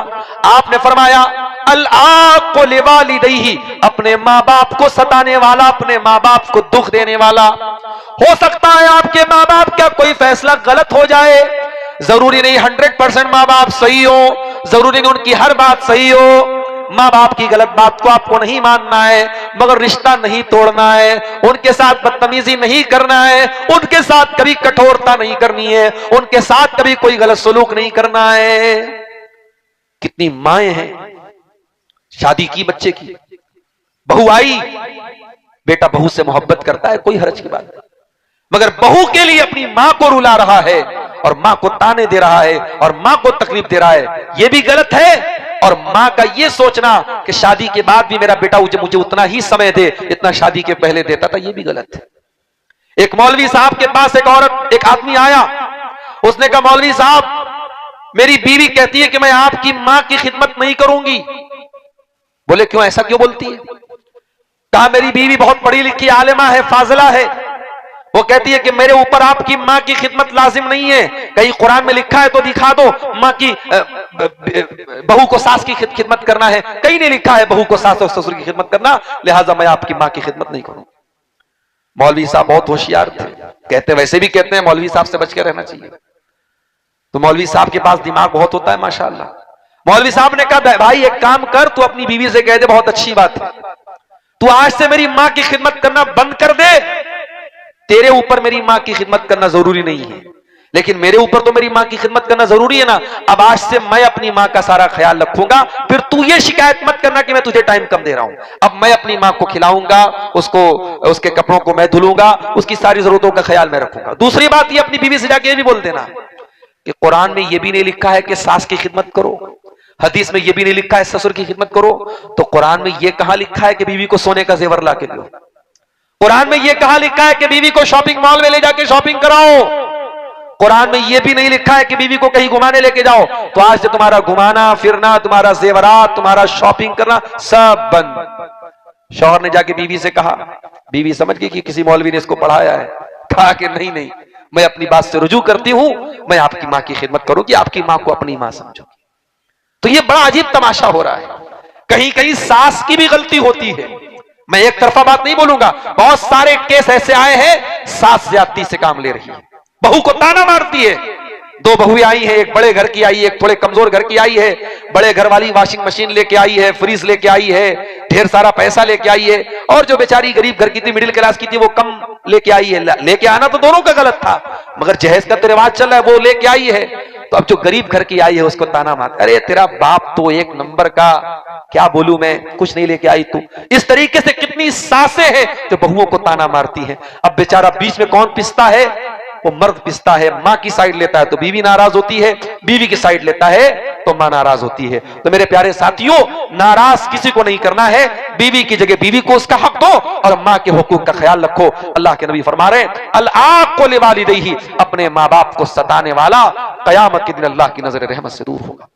आपने फरमाया अल-आक़ु लिवालिदैहि, अपने माँ बाप को सताने वाला, अपने माँ बाप को दुख देने वाला। हो सकता है आपके माँ बाप का कोई फैसला गलत हो जाए, जरूरी नहीं 100% माँ बाप सही हो, जरूरी नहीं उनकी हर बात सही हो। माँ बाप की गलत बात को आपको नहीं मानना है, मगर रिश्ता नहीं तोड़ना है, उनके साथ बदतमीजी नहीं करना है, उनके साथ कभी कठोरता नहीं करनी है, उनके साथ कभी कोई गलत सलूक नहीं करना है। कितनी माएं हैं, शादी की बच्चे की, बहू आई, बेटा बहू से मोहब्बत करता है, कोई हर्ज की बात नहीं, मगर बहू के लिए अपनी मां को रुला रहा है और मां को ताने दे रहा है और मां को तकलीफ दे रहा है, यह भी गलत है। और मां का यह सोचना कि शादी के बाद भी मेरा बेटा मुझे उतना ही समय दे जितना शादी के पहले देता था, यह भी गलत है। एक मौलवी साहब के पास एक आदमी आया, उसने कहा मौलवी साहब मेरी बीवी कहती है कि मैं आपकी मां की खिदमत नहीं करूंगी। बोले क्यों, ऐसा क्यों बोलती है? कहा मेरी बीवी बहुत पढ़ी लिखी आलिमा है, फाजिला है, वो कहती है कि मेरे ऊपर आपकी मां की खिदमत लाजिम नहीं है, कहीं कुरान में लिखा है तो दिखा दो मां की बहू को सास की खिदमत करना है, कहीं नहीं लिखा है बहू को सास और ससुर की खिदमत करना, लिहाजा मैं आपकी मां की खिदमत नहीं करूं। मौलवी साहब बहुत होशियार थे, कहते वैसे भी कहते हैं मौलवी साहब से बच के रहना चाहिए, तो मौलवी साहब के पास दिमाग बहुत होता है माशाअल्लाह। मौलवी साहब ने कहा भाई एक काम कर, तू अपनी बीवी से कह दे बहुत अच्छी बात है, तू आज से मेरी मां की खिदमत करना बंद कर दे, तेरे ऊपर मेरी मां की खिदमत करना जरूरी नहीं है, लेकिन मेरे ऊपर तो मेरी मां की खिदमत करना जरूरी है ना। अब आज से मैं अपनी मां का सारा ख्याल रखूंगा, फिर तू ये शिकायत मत करना कि मैं तुझे टाइम कम दे रहा हूं। अब मैं अपनी मां को खिलाऊंगा, उसको उसके कपड़ों को मैं धुलूंगा, उसकी सारी जरूरतों का ख्याल मैं रखूंगा। दूसरी बात ये अपनी बीवी से जाके ये भी बोल देना कि कुरान में ये भी नहीं लिखा है कि सास की खिदमत करो, हदीस में ये भी नहीं लिखा है ससुर की खिदमत करो, तो कुरान में ये कहां लिखा है कि बीवी को सोने का जेवर ला के दो? कुरान में यह कहां लिखा है कि बीवी को शॉपिंग मॉल में ले जाके शॉपिंग कराओ? कुरान में यह भी नहीं लिखा है कि बीवी को कहीं घुमाने लेके जाओ। तो आज से तुम्हारा घुमाना फिरना, तुम्हारा जेवरात, तुम्हारा शॉपिंग करना सब बंद। शौहर ने जाके बीवी से कहा, बीवी समझ गई कि किसी मौलवी ने इसको पढ़ाया है। कहा कि नहीं नहीं, मैं अपनी बात से रुजू करती हूं, मैं आपकी मां की खिदमत करूंगी, आपकी मां को अपनी मां समझूंगी। तो ये बड़ा अजीब तमाशा हो रहा है। कहीं कहीं सास की भी गलती होती है। मैं एक तरफा बात नहीं बोलूंगा, बहुत सारे केस ऐसे आए हैं सास ज्यादती से काम ले रही है, बहू को ताना मारती है। दो बहुएं आई हैं, एक बड़े घर की आई है, एक थोड़े कमजोर घर की आई है। बड़े घर वाली वॉशिंग मशीन लेके आई है, फ्रीज लेके आई है, ढेर सारा पैसा लेके आई है, और जो बेचारी गरीब घर की थी, मिडिल क्लास की थी, वो कम लेके आई है। लेके आना तो दोनों का गलत था, मगर जहेज का तो रिवाज चल रहा है, वो लेके आई है। तो अब जो गरीब घर की आई है उसको ताना मार, अरे तेरा बाप तो एक नंबर का, क्या बोलूं मैं, कुछ नहीं लेके आई तू। इस तरीके से कितनी सासें हैं जो बहुओं को ताना मारती हैं। अब बेचारा बीच में कौन पिसता है? वो मर्द पिसता है। मां की साइड लेता है तो बीवी नाराज होती है, बीवी की साइड लेता है तो मां नाराज होती है। तो मेरे प्यारे साथियों, नाराज किसी को नहीं करना है, बीवी की जगह बीवी को उसका हक दो और मां के हुकूक का ख्याल रखो। अल्लाह के नबी फरमा रहे हैं, अल आक़ु लिवालिदैहि, अपने मां बाप को सताने वाला कयामत के दिन अल्लाह की नजर रहमत से दूर होगा।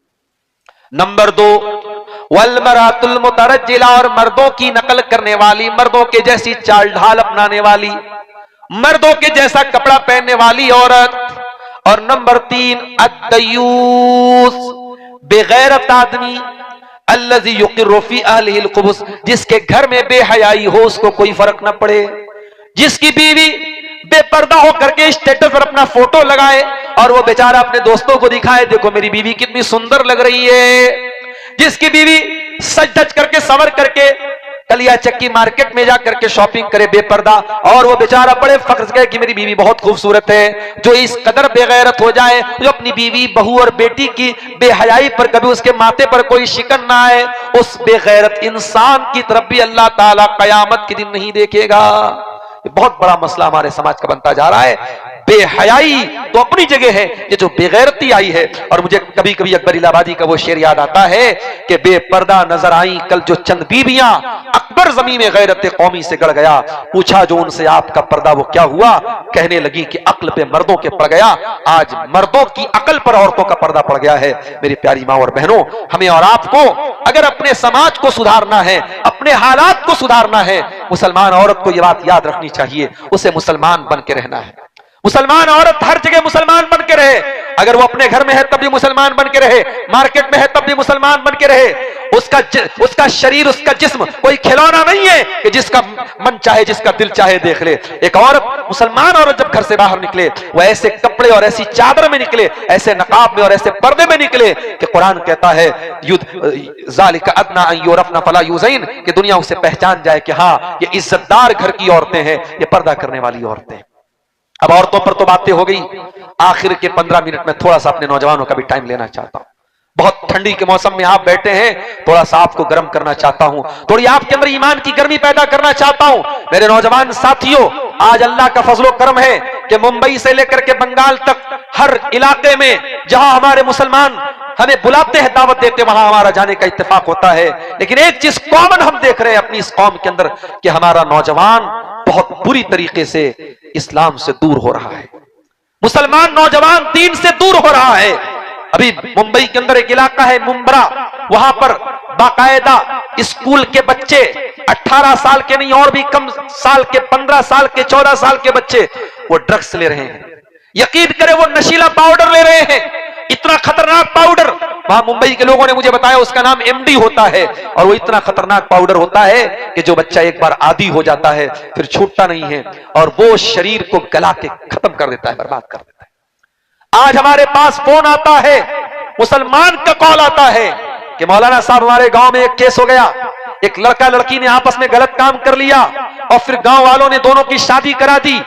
नंबर 2, वल मरातुल मुतरज्जिला, और मर्दों की नकल करने वाली, मर्दों के जैसी चाल ढाल अपनाने वाली, मर्दों के जैसा कपड़ा पहनने वाली औरत। और नंबर 3, अद्दयूस, बेगैरत आदमी, अल्लज़ी युक़िर्रु फ़ी अहलिहिल ख़ुबुस, जिसके घर में बेहयाई हो उसको कोई फर्क न पड़े, जिसकी बीवी बेपर्दा होकर के स्टेटस पर अपना फोटो लगाए और वो बेचारा अपने दोस्तों को दिखाए, देखो मेरी बीवी कितनी सुंदर लग रही है, जिसकी बीवी सज धज करके संवर करके कलिया चक्की मार्केट में जाकर के शॉपिंग करे बेपर्दा, और वो बेचारा बड़े फख्र से कि मेरी बीवी बहुत खूबसूरत है। जो इस कदर बेगैरत हो जाए, जो अपनी बीवी, बहू और बेटी की बेहयाई पर कभी उसके माथे पर कोई शिकन ना आए, उस बेगैरत इंसान की तरफ भी अल्लाह ताला कयामत के दिन नहीं देखेगा। ये बहुत बड़ा मसला हमारे समाज का बनता जा रहा है। बेहयाई तो अपनी जगह है, ये जो बेगैरती आई है। और मुझे कभी कभी अकबर इलाहाबादी का वो शेर याद आता है कि बेपर्दा नजर आई कल जो चंद बीबियां, अकबर ज़मीन में गैरत कौमी से गड़ गया, पूछा जो उनसे आपका पर्दा वो क्या हुआ, कहने लगी कि अक्ल पे मर्दों के पड़ गया। आज मर्दों की अक्ल पर औरतों का पर्दा पड़ गया है। मेरी प्यारी माँ और बहनों, हमें और आपको अगर अपने समाज को सुधारना है, अपने हालात को सुधारना है, मुसलमान औरत को यह बात याद रखनी चाहिए, उसे मुसलमान बन के रहना है। मुसलमान औरत हर जगह मुसलमान बन के रहे। अगर वो अपने घर में है तब भी मुसलमान बन के रहे, मार्केट में है तब भी मुसलमान बन के रहे। उसका शरीर, उसका जिस्म कोई खिलौना नहीं है कि जिसका मन चाहे, जिसका दिल चाहे देख ले। एक औरत, मुसलमान औरत जब घर से बाहर निकले, वो ऐसे कपड़े और ऐसी चादर में निकले, ऐसे नकाब में और ऐसे पर्दे में निकले कि कुरान कहता है ज़ालिका अदना अन युरफ़ना फला युज़ैन, कि दुनिया उसे पहचान जाए कि हाँ ये इज्जतदार घर की औरतें हैं, ये पर्दा करने वाली औरतें। अब औरतों पर तो बातें हो गई, आखिर के 15 मिनट में थोड़ा सा अपने नौजवानों का भी टाइम लेना चाहता हूं। बहुत ठंडी के मौसम में आप बैठे हैं, थोड़ा सा आपको गर्म करना चाहता हूं, थोड़ी आपके अंदर ईमान की गर्मी पैदा करना चाहता हूं। मेरे नौजवान साथियों, आज अल्लाह का फजलो करम है कि मुंबई से लेकर के बंगाल तक हर इलाके में जहां हमारे मुसलमान हमें बुलाते हैं, दावत देते, वहां हमारा जाने का इत्तेफाक होता है। लेकिन एक चीज कॉमन हम देख रहे हैं अपनी इस कौम के अंदर कि हमारा नौजवान बहुत बुरी तरीके से इस्लाम से दूर हो रहा है। मुसलमान नौजवान दीन से दूर हो रहा है। अभी मुंबई के अंदर एक इलाका है मुंब्रा, वहां पर बाकायदा स्कूल के बच्चे 18 साल के नहीं और भी कम साल के, 15 साल के, 14 साल के बच्चे वो ड्रग्स ले रहे हैं। यकीन करें वो नशीला पाउडर ले रहे हैं, इतना खतरनाक पाउडर। वहां मुंबई के लोगों ने मुझे बताया उसका नाम एमडी होता है, और वो इतना खतरनाक पाउडर होता है कि जो बच्चा एक बार आदी हो जाता है फिर छूटता नहीं है, और वो शरीर को गला के खत्म कर देता है, बर्बाद कर देता है। आज हमारे पास फोन आता है, मुसलमान का कॉल आता है कि मौलाना साहब हमारे गांव में एक केस हो गया, एक लड़का लड़की ने आपस में गलत काम कर लिया और फिर गांव वालों ने दोनों की शादी करा दी,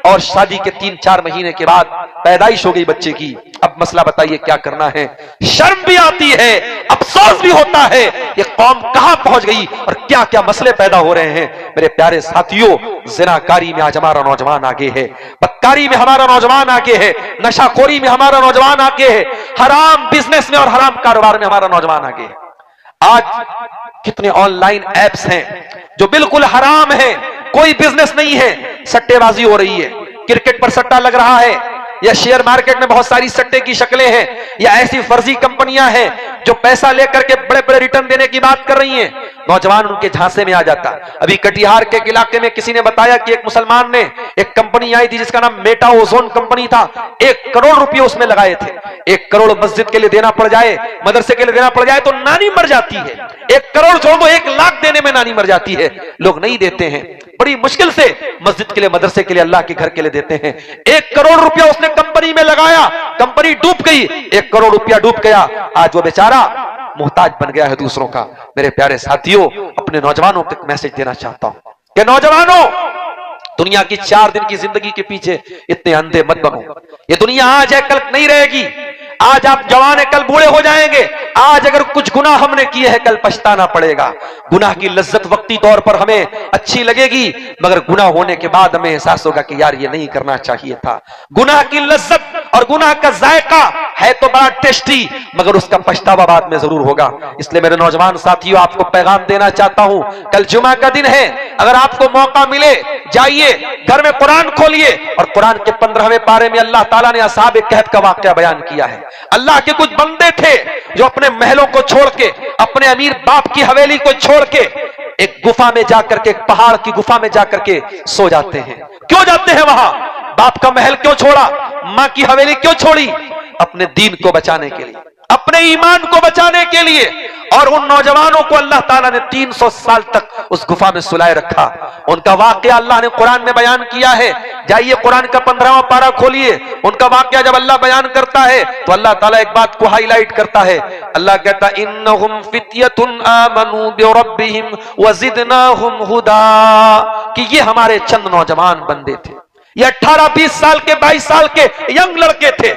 और शादी के 3-4 महीने के बाद पैदाइश हो गई बच्चे की। अब मसला बताइए क्या करना है। शर्म भी आती है, अफसोस भी होता है, ये कौम कहां पहुंच गई और क्या क्या मसले पैदा हो रहे हैं। मेरे प्यारे साथियों, जिनाकारी में आज हमारा नौजवान आगे है, बदकारी में हमारा नौजवान आगे है, नशाखोरी में हमारा नौजवान आगे है, हराम बिजनेस में और हराम कारोबार में हमारा नौजवान आगे है। आज कितने ऑनलाइन एप्स हैं जो बिल्कुल हराम है, कोई बिजनेस नहीं है, सट्टेबाजी हो रही है, क्रिकेट पर सट्टा लग रहा है, या शेयर मार्केट में बहुत सारी सट्टे की शक्लें हैं, या ऐसी फर्जी कंपनियां हैं जो पैसा लेकर के बड़े बड़े रिटर्न देने की बात कर रही हैं, नौजवान उनके झांसे में आ जाता। अभी कटिहार के इलाके में किसी ने बताया कि एक मुसलमान ने एक कंपनी आई थी जिसका नाम मेटा ओजोन कंपनी था, 1 करोड़ रुपए उसमें लगाए थे। 1 करोड़ मस्जिद के लिए देना पड़ जाए, मदरसे के लिए देना पड़ जाए तो नानी मर जाती है। 1 करोड़ छोड़ दो, 1 लाख देने में नानी मर जाती है। लोग नहीं देते हैं, बड़ी मुश्किल से मस्जिद के लिए, मदरसे के लिए, अल्लाह के घर के लिए देते हैं। 1 करोड़ रुपया उसने कंपनी में लगाया, कंपनी डूब गई, 1 करोड़ रुपया डूब गया। आज वो बेचारा मोहताज बन गया है दूसरों का। मेरे प्यारे साथियों, अपने नौजवानों को मैसेज देना चाहता हूं कि नौजवानों, दुनिया की 4 दिन की जिंदगी के पीछे इतने अंधे मत बनो। ये दुनिया आज है, कल नहीं रहेगी। आज आप जवान है, कल बूढ़े हो जाएंगे। आज अगर कुछ गुनाह हमने किए हैं, कल पछताना पड़ेगा। गुनाह की लज्जत वक्ती तौर पर हमें अच्छी लगेगी, मगर गुनाह होने के बाद हमें एहसास होगा कि यार ये नहीं करना चाहिए था। गुनाह की लज्जत और गुनाह का जायका है तो बड़ा टेस्टी, मगर उसका पछतावा बाद में जरूर होगा। इसलिए मेरे नौजवान साथियों, आपको पैगाम देना चाहता हूं, कल जुमा का दिन है, अगर आपको मौका मिले जाइए घर में कुरान खोलिए और कुरान के 15वें पारे में अल्लाह ताला ने असहाबे कहफ का वाकया बयान किया है। अल्लाह के कुछ बंदे थे जो अपने महलों को छोड़ के, अपने अमीर बाप की हवेली को छोड़ के एक गुफा में जाकर के, एक पहाड़ की गुफा में जाकर के सो जाते हैं। क्यों जाते हैं वहां? बाप का महल क्यों छोड़ा, मां की हवेली क्यों छोड़ी? अपने दीन को बचाने के लिए, अपने ईमान को बचाने के लिए। और उन नौजवानों को अल्लाह ताला ने 300 साल तक उस गुफा में सुलाए रखा। उनका वाकया अल्लाह ने कुरान में बयान किया है। जाइए कुरान का 15वां पारा खोलिए, उनका वाकया जब अल्लाह बयान करता है तो अल्लाह ताला एक बात को हाईलाइट करता है। अल्लाह कहता है, इन्नहुम फित्यतुन आमनू बिरब्बिहिम वज़िदनाहुम हुदा, कि ये हमारे चंद नौजवान बंदे थे। ये 18-20 साल के, 22 साल के यंग लड़के थे।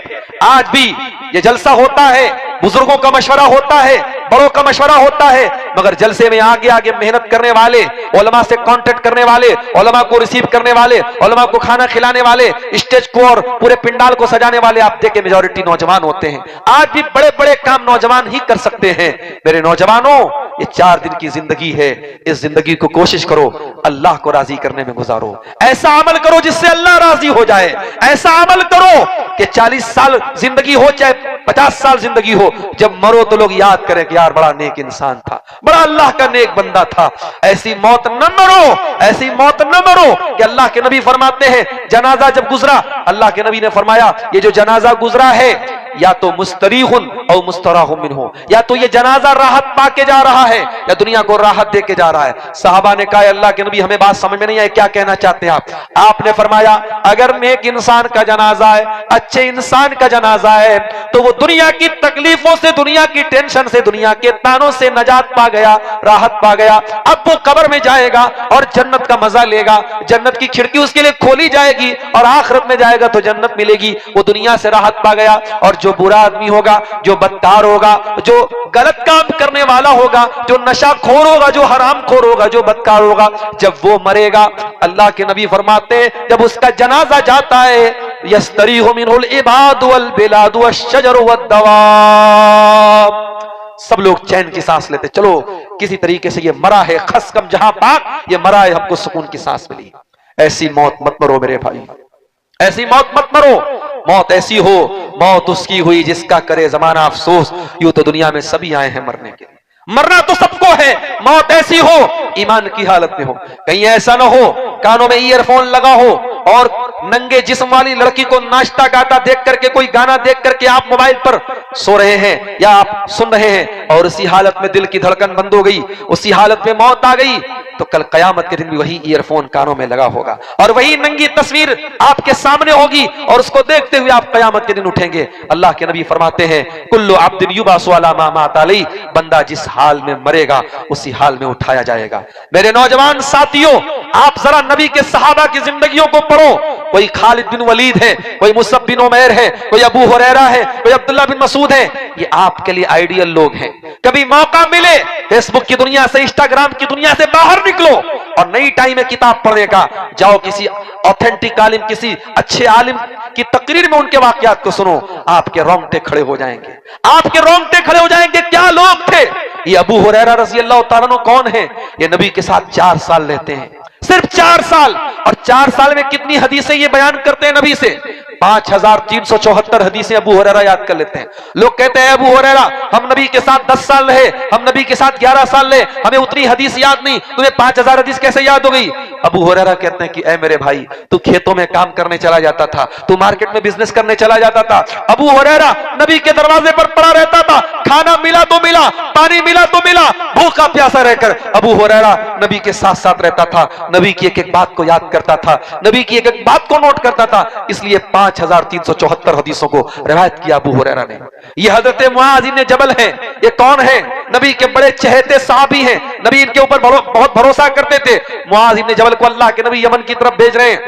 आज भी ये जलसा होता है, बुजुर्गों का मशवरा होता है, बड़ों का मशवरा होता है, मगर जलसे में आगे आगे मेहनत करने वाले, उलमा से कांटेक्ट करने वाले, उलमा को रिसीव करने वाले, उलमा को खाना खिलाने वाले, स्टेज को और पूरे पिंडाल को सजाने वाले आप देखें मेजॉरिटी नौजवान होते हैं। आज भी बड़े बड़े काम नौजवान ही कर सकते हैं। मेरे नौजवानों, ये 4 दिन की जिंदगी है, इस जिंदगी को कोशिश करो अल्लाह को राजी करने में गुजारो। ऐसा अमल करो जिससे अल्लाह राजी हो जाए। ऐसा अमल करो कि 40 साल जिंदगी हो चाहे 50 साल जिंदगी हो, जब मरो तो लोग याद करें कि यार बड़ा नेक इंसान था, बड़ा अल्लाह का नेक बंदा था। ऐसी मौत न मरो, ऐसी मौत न मरो कि अल्लाह के नबी फरमाते हैं, जनाजा जब गुजरा, अल्लाह के नबी ने फरमाया ये जो जनाजा गुजरा है या तो मुस्तरीहुन और मुस्तराहुम मिन्हु, या तो ये जनाजा राहत पाके जा रहा है या दुनिया को राहत दे के जा रहा है। साहबा ने कहा, अल्लाह के नबी हमें बात समझ में नहीं आई, क्या कहना चाहते हैं आप? आपने फरमाया, अगर नेक इंसान का जनाजा है, अच्छे इंसान का जनाजा है, तो वो दुनिया की तकलीफों से, दुनिया की टेंशन से, दुनिया के तानों से नजात पा गया, राहत पा गया। अब वो कब्र में जाएगा और जन्नत का मजा लेगा, जन्नत की खिड़की उसके लिए खोली जाएगी और आखिरत में जाएगा तो जन्नत मिलेगी। वो दुनिया से राहत पा गया। और जो बुरा आदमी होगा, जो बदकार होगा, जो गलत काम करने वाला होगा, जो नशाखोर होगा, जो हरामखोर होगा, जो बदकार होगा, जब वो मरेगा, अल्लाह के नबी फरमाते हैं, जब उसका जनाजा जाता है, यस्तरीहु मिनहुल इबादु वल बिलादु वश्शजरु वद्दवाब, सब लोग चैन की सांस लेते, चलो किसी तरीके से ये मरा है, खसकम जहां पाक, ये मरा है, हमको सुकून की सांस मिली। ऐसी मौत मत मरो मेरे भाई, ऐसी मौत मत मरो। मौत ऐसी हो, मौत उसकी हुई जिसका करे जमाना अफसोस। यूं तो दुनिया में सभी आए हैं मरने के लिए, मरना तो सबको है। मौत ऐसी हो, ईमान की हालत में हो। कहीं ऐसा ना हो कानों में ईयरफोन लगा हो और नंगे जिस्म वाली लड़की को नाचता गाता देख करके, कोई गाना देख करके आप मोबाइल पर सो रहे हैं या आप सुन रहे हैं और उसी हालत में दिल की धड़कन बंद हो गई, उसी हालत में मौत आ गई, तो कल कयामत के दिन भी वही ईयरफोन कानों में लगा होगा और वही नंगी तस्वीर आपके सामने होगी और उसको देखते हुए आप कयामत के दिन उठेंगे। अल्लाह के नबी फरमाते हैं, कुल्लु अब्दिन युबासु अला मा मात अलैहि, बंदा जिस हाल में मरेगा उसी हाल में उठाया जाएगा। मेरे नौजवान साथियों, आप जरा नबी के सहाबा की जिंदगियों को पढ़ो। कोई खालिद बिन वलीद है, कोई मुसअब बिन उमैर है, कोई अबू हुरैरा है, कोई अब्दुल्लाह बिन मसूद है। ये आपके लिए आइडियल लोग हैं। कभी मौका मिले फेसबुक की दुनिया से, इंस्टाग्राम की दुनिया से बाहर निकलो और नई टाइम में किताब पढ़ने का, जाओ किसी ऑथेंटिक आलिम, किसी अच्छे आलिम की तकरीर में उनके वाकयात को सुनो, आपके रोंगटे खड़े हो जाएंगे, आपके रोंगटे खड़े हो जाएंगे। क्या लोग थे ये! अबू हुरैरा रज़ी अल्लाह तआला अन्हु कौन है? ये नबी के साथ 4 साल रहते हैं, सिर्फ 4 साल, और 4 साल में कितनी हदीसें ये बयान करते हैं नबी से। 5374 हदीसें अबू हुरैरा याद कर लेते हैं। लोग कहते हैं अबू हुरैरा हम नबी के साथ 10 साल रहे, हम नबी के साथ 11 साल रहे, हमें उतनी हदीस याद नहीं, तुम्हें 5000 हदीस कैसे याद हो गई? अबू हुरैरा कहते हैं कि ऐ मेरे भाई, तू खेतों में काम करने चला जाता था, तू मार्केट में बिजनेस करने चला जाता था। अबू हुरैरा नबी के दरवाजे पर पड़ा रहता था, खाना मिला तो मिला, पानी मिला तो मिला, भूखा प्यासा रहकर अबू हुरैरा नबी के साथ साथ रहता था, नबी की एक एक बात को याद करता था, नबी की एक एक बात को नोट करता था। इसलिए 5374 हदीसों को रिवायत किया अबू हुरैरा ने। ये हजरत मुआज इब्न जबल है। ये कौन है? नबी के बड़े चहेते सहाबी हैं, नबी इनके ऊपर बहुत भरोसा करते थे। मुआज इब्न जबल को अल्लाह के नबी यमन की तरफ भेज रहे हैं,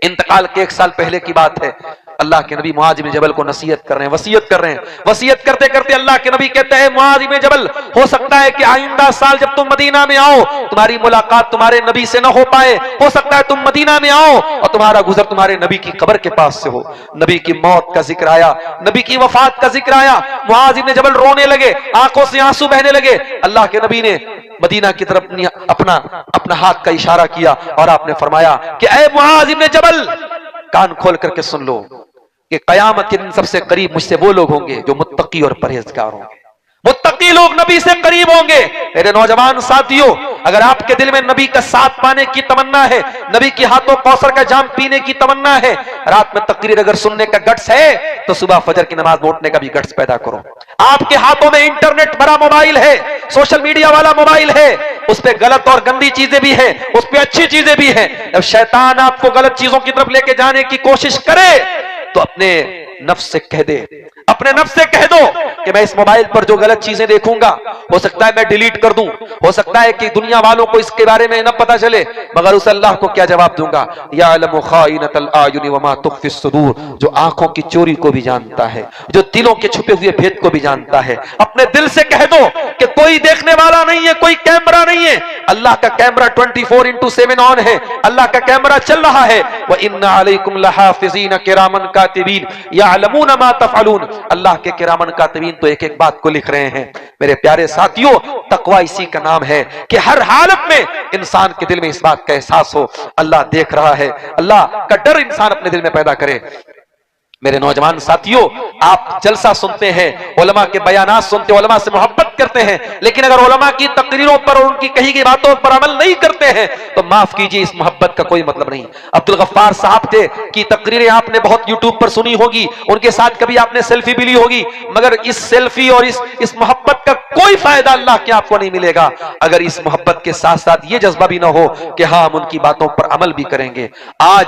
इंतकाल के 1 साल पहले की बात है। अल्लाह के नबी मुआज इब्न जबल को नसीहत कर रहे हैं, वसीयत कर रहे हैं। वसीयत करते करते अल्लाह के नबी कहते हैं, मुआज इब्न जबल, हो सकता है कि आइंदा साल जब तुम मदीना में आओ, तुम्हारी मुलाकात तुम्हारे नबी से न हो पाए, हो सकता है तुम मदीना में आओ और तुम्हारा गुजर तुम्हारे नबी की कब्र के पास से हो। नबी की मौत का जिक्र आया, नबी की वफात का जिक्र आया, मुआज इब्न जबल रोने लगे, आंखों से आंसू बहने लगे। अल्लाह के नबी ने मदीना की तरफ अपना हाथ का इशारा किया और आपने फरमाया कि ऐ मुआज इब्न जबल, कान खोल करके सुन लो कि कयामत के दिन सबसे करीब मुझसे वो लोग होंगे जो मुत्तकी और परहेजगार होंगे। मुत्तकी लोग नबी से करीब होंगे। मेरे नौजवान साथियों, अगर आपके दिल में नबी का साथ पाने की तमन्ना है, नबी के हाथों कौसर का जाम पीने की तमन्ना है, रात में तकरीर अगर सुनने का गट्स है, तो सुबह फजर की नमाज उठने का भी गट्स पैदा करो। आपके हाथों में इंटरनेट भरा मोबाइल है, सोशल मीडिया वाला मोबाइल है, उस पर गलत और गंदी चीजें भी है, उस पर अच्छी चीजें भी है। जब शैतान आपको गलत चीजों की तरफ लेके जाने की कोशिश करे, तो अपने नफ्स से कह दे, अपने नफ्स से कह दो कि मैं इस मोबाइल पर जो गलत चीजें देखूंगा, हो सकता है मैं डिलीट कर दूं, हो सकता है कि दुनिया वालों को इसके बारे में न पता चले, मगर उस अल्लाह को क्या जवाब दूंगा? यालमु खाइनतल आयुनि वमा तुख्फिस सुदूर, जो आंखों की चोरी को भी जानता है, जो दिलों के छुपे हुए भेद को भी जानता है। अपने दिल से कह दो कि कोई देखने वाला नहीं है, कोई कैमरा नहीं है, अल्लाह का कैमरा 24/7 ऑन है, अल्लाह का कैमरा चल रहा है। व इन्ना अलैकुम लहाफिज़ीन किरामन कातिबीन यअलमून मा तफ़अलून, अल्लाह के किरामन कातिबीन तो एक एक बात को लिख रहे हैं। मेरे प्यारे साथियों, तकवा इसी का नाम है कि हर हालत में इंसान के दिल में इस बात का एहसास हो, अल्लाह देख रहा है, अल्लाह का डर इंसान अपने दिल में पैदा करे। मेरे नौजवान साथियों, आप जलसा सुनते हैं, उलमा के बयानात सुनते हैं, उलमा से मोहब्बत करते हैं, लेकिन अगर उलमा की तकरीरों पर और उनकी कही गई बातों पर अमल नहीं करते हैं, तो माफ कीजिए, इस मोहब्बत का कोई मतलब नहीं। अब्दुल गफ्फार साहब थे की तकरीरें आपने बहुत यूट्यूब पर सुनी होगी, उनके साथ कभी आपने सेल्फी भी ली होगी, मगर इस सेल्फी और इस मोहब्बत का कोई फायदा अल्लाह के आपको नहीं मिलेगा अगर इस मोहब्बत के साथ साथ ये जज्बा भी ना हो कि हाँ, हम उनकी बातों पर अमल भी करेंगे। आज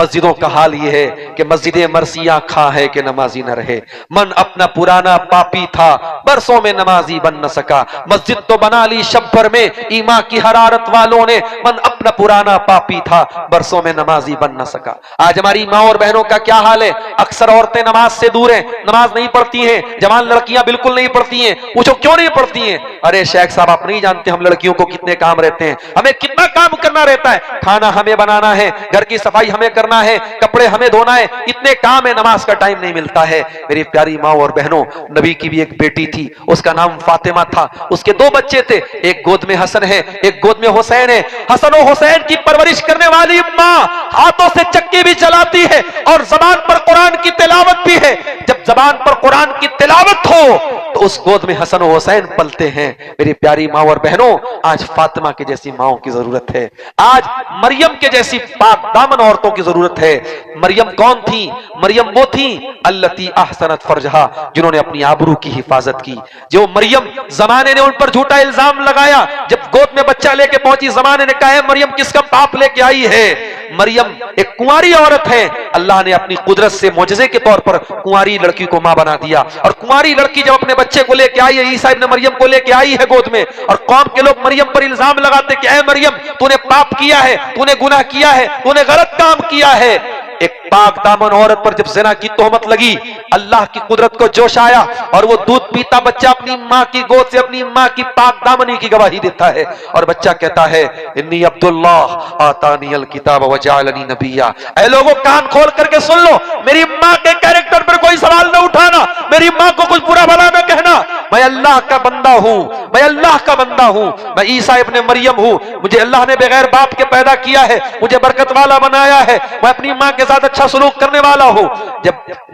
मस्जिदों का हाल ये है कि मस्जिदें मरसिया खा है कि नमाजी न रहे। मन अपना पुराना पापी था, बरसों में नमाजी बन न सका। मस्जिद तो बना ली शब भर में ईमा की हरारत वालों ने, मन अपना पुराना पापी था, बरसों में नमाजी बन न सका। आज हमारी माँ और बहनों का क्या हाल है? अक्सर औरतें नमाज से दूर हैं, नमाज नहीं पढ़ती हैं, जवान लड़कियां बिल्कुल नहीं पढ़ती हैं। पूछो क्यों नहीं पढ़ती हैं? अरे शेख साहब, आप नहीं जानते हम लड़कियों को कितने काम रहते हैं, हमें कितना काम करना रहता है। खाना हमें बनाना है, घर की सफाई हमें करना है, कपड़े हमें धोना है, इतने काम है, नमाज का टाइम नहीं मिलता है। मेरी प्यारी माँ और बहनों, नबी की भी एक बेटी थी, उसका नाम फातिमा था, उसके 2 बच्चे थे, एक गोद में हसन है, एक गोद में हुसैन है। हसन और हुसैन की परवरिश करने वाली माँ हाथों से चक्की भी चलाती है और जबान पर कुरान की तिलावत भी है। जब जबान पर कुरान की तिलावत हो तो उस गोद में हसन और हुसैन पलते हैं। मेरी प्यारी माँ और बहनों, आज फातिमा की जैसी माओं की जरूरत है, आज मरियम के जैसी पाक दामन औरतों की जरूरत है। मरियम कौन थी? मरियम वो थी अल्लती अहसनत फरजहा, जिन्होंने अपनी आबरू की हिफाजत की। जो मरियम, जमाने ने उन पर झूठा इल्जाम लगाया, जब गोद में बच्चा लेके पहुंची, जमाने ने कहा है मरियम किसका पाप लेके आई है। मरियम एक कुंवारी औरत है, अल्लाह ने अपनी कुदरत से मोजज़े के तौर पर कुंवारी लड़की को मां बना दिया। और कुंवारी लड़की जब अपने बच्चे को लेके आई है, ईसा इब्न मरियम को लेके आई है गोद में, और कौम के लोग मरियम पर इल्जाम लगाते कि ऐ मरियम, तूने पाप किया है, तूने गुनाह किया है, तूने गलत काम किया है। एक पाक दामन औरत पर जब ज़िना की तोहमत लगी, अल्लाह की कुदरत को जोश आया और वो दूध पीता बच्चा अपनी माँ की गोद से अपनी माँ की पाक दामनी की गवाही देता है और बच्चा कहता है इन्नी अब्दुल्लाह आतानियल किताब व जअलनी नबिय्या। ऐ लोगों, कान खोल करके सुन लो, मेरी माँ के कैरेक्टर पर कोई सवाल न उठाना, मेरी माँ को कुछ बुरा भला न कहना। मैं अल्लाह का बंदा हूं, मैं अल्लाह का बंदा हूं, मैं ईसा इब्ने मरियम हूं, मुझे अल्लाह ने बगैर बाप के पैदा किया है, मुझे बरकत वाला बनाया है, मैं अपनी मां के साथ अच्छा सलूक करने वाला हूं।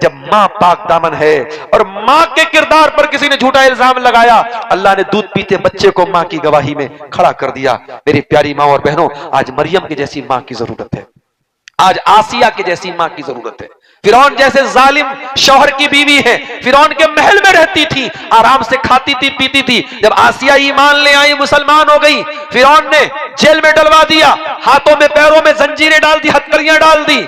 जब मां पाक दामन है और मां के किरदार पर किसी ने झूठा इल्जाम लगाया, अल्लाह ने दूध पीते बच्चे को मां की गवाही में खड़ा कर दिया। मेरी प्यारी मां और बहनों, आज मरियम की जैसी मां की जरूरत है, आज आसिया की जैसी मां की जरूरत है। फिरौन जैसे जालिम शौहर की बीवी है, फिरौन के महल में रहती थी, आराम से खाती थी पीती थी। जब आसिया ईमान ले आई, मुसलमान हो गई, फिरौन ने जेल में डलवा दिया, हाथों में पैरों में जंजीरें डाल दी, हथकड़ियां डाल दी।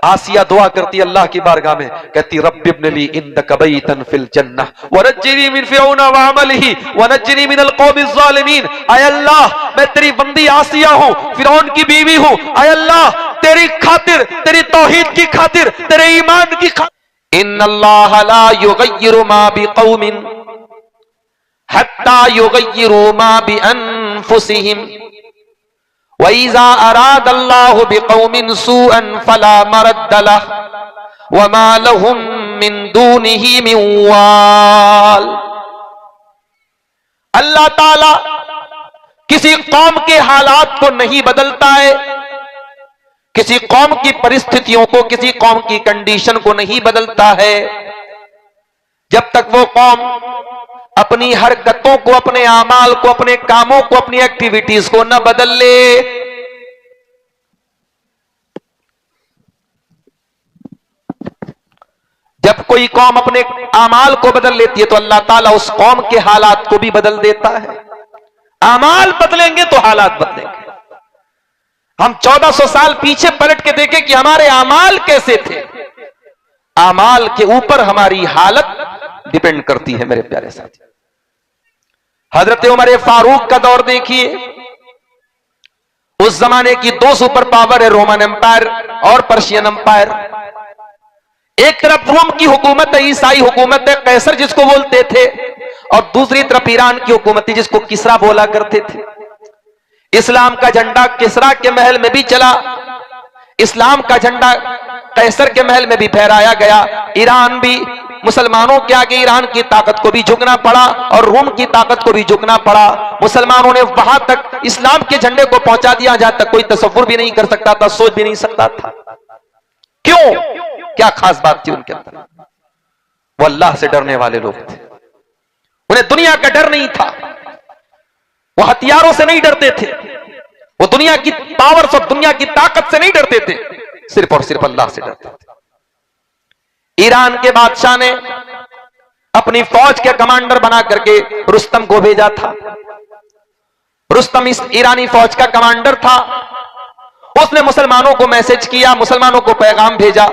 आसिया दुआ करती अल्लाह की बारगाह में, कहती रब्बि इब्न ली इंदक बैतन फिल जन्नह वनज्जिनी मिन फिरौन व अमलिही वनज्जिनी मिनल कौमिज़ ज़ालिमीन। आय अल्लाह, मैं तेरी बंदी आसिया हूं, फिरौन की बीवी हूं। आय अल्लाह, तेरी खातिर, तेरी तौहीद की खातिर, तेरे ईमान की खातिर, इन्नल्लाह ला युगय्यिरु मा बिकौमिन हत्ता युगय्यिरु मा बिअनफुसिहिम वइज़ा अरादल्लाहु बिकौमिन सूअन फला मरद्द लहु वमा लहुम मिन दूनिही मिन वाल। अल्लाह ताला किसी कौम के हालात को नहीं बदलता है, किसी कौम की परिस्थितियों को, किसी कौम की कंडीशन को नहीं बदलता है, जब तक वो कौम अपनी हरकतों को, अपने आमाल को, अपने कामों को, अपनी एक्टिविटीज को न बदल ले। जब कोई कौम अपने आमाल को बदल लेती है तो अल्लाह ताला उस कौम के हालात को भी बदल देता है। आमाल बदलेंगे तो हालात बदलेंगे। हम 1400 साल पीछे पलट के देखें कि हमारे आमाल कैसे थे। आमाल के ऊपर हमारी हालत डिपेंड करती है मेरे प्यारे साथी। हजरत उमर फारूक का दौर देखिए, उस जमाने की दो सुपर पावर है, रोमन एम्पायर और पर्शियन एम्पायर। एक तरफ रोम की हुकूमत है, ईसाई हुकूमत है, कैसर जिसको बोलते थे, और दूसरी तरफ ईरान की हुकूमत थी जिसको किसरा बोला करते थे। इस्लाम का झंडा किसरा के महल में भी चला, इस्लाम का झंडा कैसर के महल में भी फहराया गया। ईरान भी, मुसलमानों के आगे ईरान की ताकत को भी झुकना पड़ा और रोम की ताकत को भी झुकना पड़ा। मुसलमानों ने वहां तक इस्लाम के झंडे को पहुंचा दिया जहां तक कोई तसव्वुर भी नहीं कर सकता था, सोच भी नहीं सकता था। क्यों? क्या खास बात थी उनके अंदर? वो अल्लाह से डरने वाले लोग थे, उन्हें दुनिया का डर नहीं था, वो हथियारों से नहीं डरते थे, वो दुनिया की पावर और दुनिया की ताकत से नहीं डरते थे, सिर्फ और सिर्फ अल्लाह से डरते थे। ईरान के बादशाह ने अपनी फौज के कमांडर बना करके रुस्तम को भेजा था। रुस्तम इस ईरानी फौज का कमांडर था। उसने मुसलमानों को मैसेज किया, मुसलमानों को पैगाम भेजा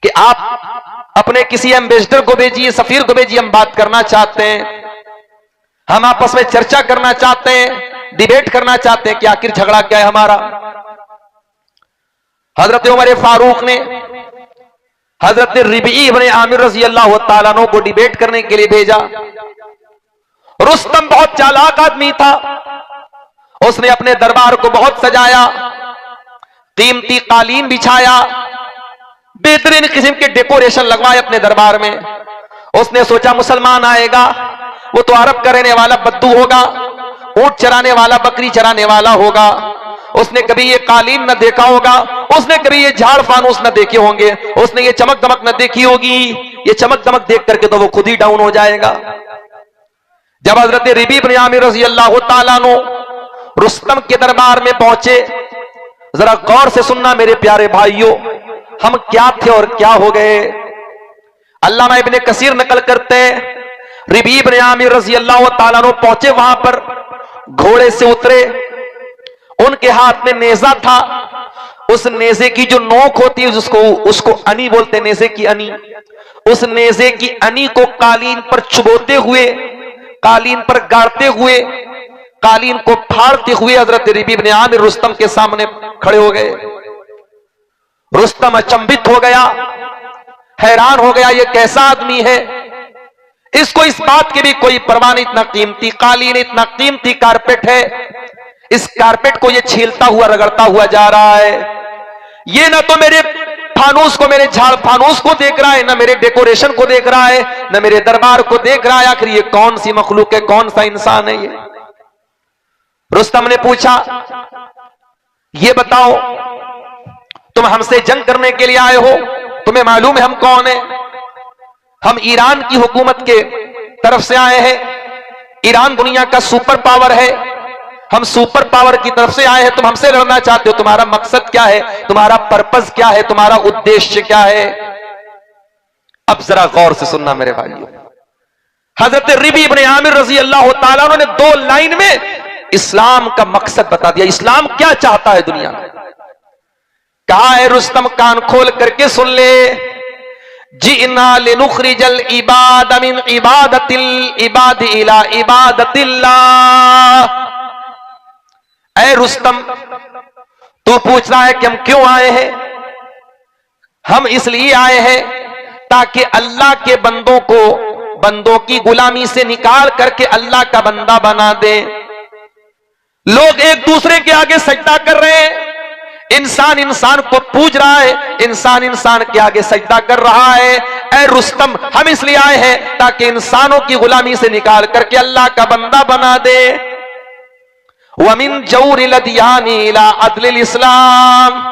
कि आप अपने किसी एम्बेसडर को भेजिए, सफीर को भेजिए, हम बात करना चाहते हैं, हम आपस में चर्चा करना चाहते हैं, डिबेट करना चाहते हैं कि आखिर झगड़ा क्या है हमारा। हजरत उमर फारूक ने हजरत रिबी इब्ने आमिर रज़ी अल्लाह तआला अन्हु को डिबेट करने के लिए भेजा। रुस्तम बहुत चालाक आदमी था, उसने अपने दरबार को बहुत सजाया, कीमती कालीन बिछाया, बेहतरीन किस्म के डेकोरेशन लगवाए अपने दरबार में। उसने सोचा मुसलमान आएगा, वो तो अरब का रहने वाला बद्दू होगा, ऊंट चराने वाला, बकरी चराने वाला होगा, उसने कभी ये कालीन न देखा होगा, उसने कभी ये झाड़ फानूस न देखे होंगे, उसने ये चमक दमक न देखी होगी, ये चमक दमक देख करके तो वो खुद ही डाउन हो जाएगा। जब हजरत रिबी इब्ने आमिर रज़ी अल्लाह तआला अन्हु रुस्तम के दरबार में पहुंचे, जरा गौर से सुनना मेरे प्यारे भाइयों, हम क्या थे और क्या हो गए। अल्लामा इब्ने कसीर नकल करते हैं, रिबी इब्ने आमिर रज़ी अल्लाह तआला अन्हु पहुंचे, वहां पर घोड़े से उतरे, उनके हाथ में नेजा था। उस नेजे की जो नोक होती है उसको अनी बोलते, नेजे की अनी। उस नेजे की अनी को कालीन पर चुभोते हुए, कालीन पर गाड़ते हुए, कालीन को फाड़ते हुए हजरत रिबी इब्ने आमिर रुस्तम के सामने खड़े हो गए। रुस्तम अचंभित हो गया, हैरान हो गया, ये कैसा आदमी है, इसको इस बात की भी कोई परवाह नहीं, इतना कीमती कालीन, इतना कीमती कारपेट है, इस कारपेट को ये छीलता हुआ, रगड़ता हुआ जा रहा है। ये ना तो मेरे फानूस को, मेरे झाड़ फानूस को देख रहा है, न मेरे डेकोरेशन को देख रहा है, न मेरे दरबार को देख रहा है। आखिर ये कौन सी मखलूक है, कौन सा इंसान है ये? रुस्तम ने पूछा, ये बताओ तुम हमसे जंग करने के लिए आए हो, तुम्हें मालूम है हम कौन है? हम ईरान की हुकूमत के तरफ से आए हैं। ईरान दुनिया का सुपर पावर है, हम सुपर पावर की तरफ से आए हैं। तुम हमसे लड़ना चाहते हो, तुम्हारा मकसद क्या है, तुम्हारा पर्पस क्या है, तुम्हारा उद्देश्य क्या है? अब जरा गौर से सुनना मेरे भाइयों। हजरत रिबी इब्ने आमिर रजी अल्लाह ताला ने 2 लाइन में इस्लाम का मकसद बता दिया। इस्लाम क्या चाहता है दुनिया में? कहा है रुस्तम, कान खोल करके सुन ले, जिना लिनुखरिजल इबाद मिन इबादतिल इबाद इला इबादतिल्लाह। ऐ रुस्तम, तू पूछ रहा है कि हम क्यों आए हैं? हम इसलिए आए हैं ताकि अल्लाह के बंदों की गुलामी से निकाल करके अल्लाह का बंदा बना दे। लोग एक दूसरे के आगे सजदा कर रहे हैं, इंसान इंसान को पूज रहा है, इंसान इंसान के आगे सजदा कर रहा है। ऐ रुस्तम, हम इसलिए आए हैं ताकि इंसानों की गुलामी से निकाल करके अल्लाह का बंदा बना दे। वमिन जौरिल अदियानी इला अदलिल इस्लाम।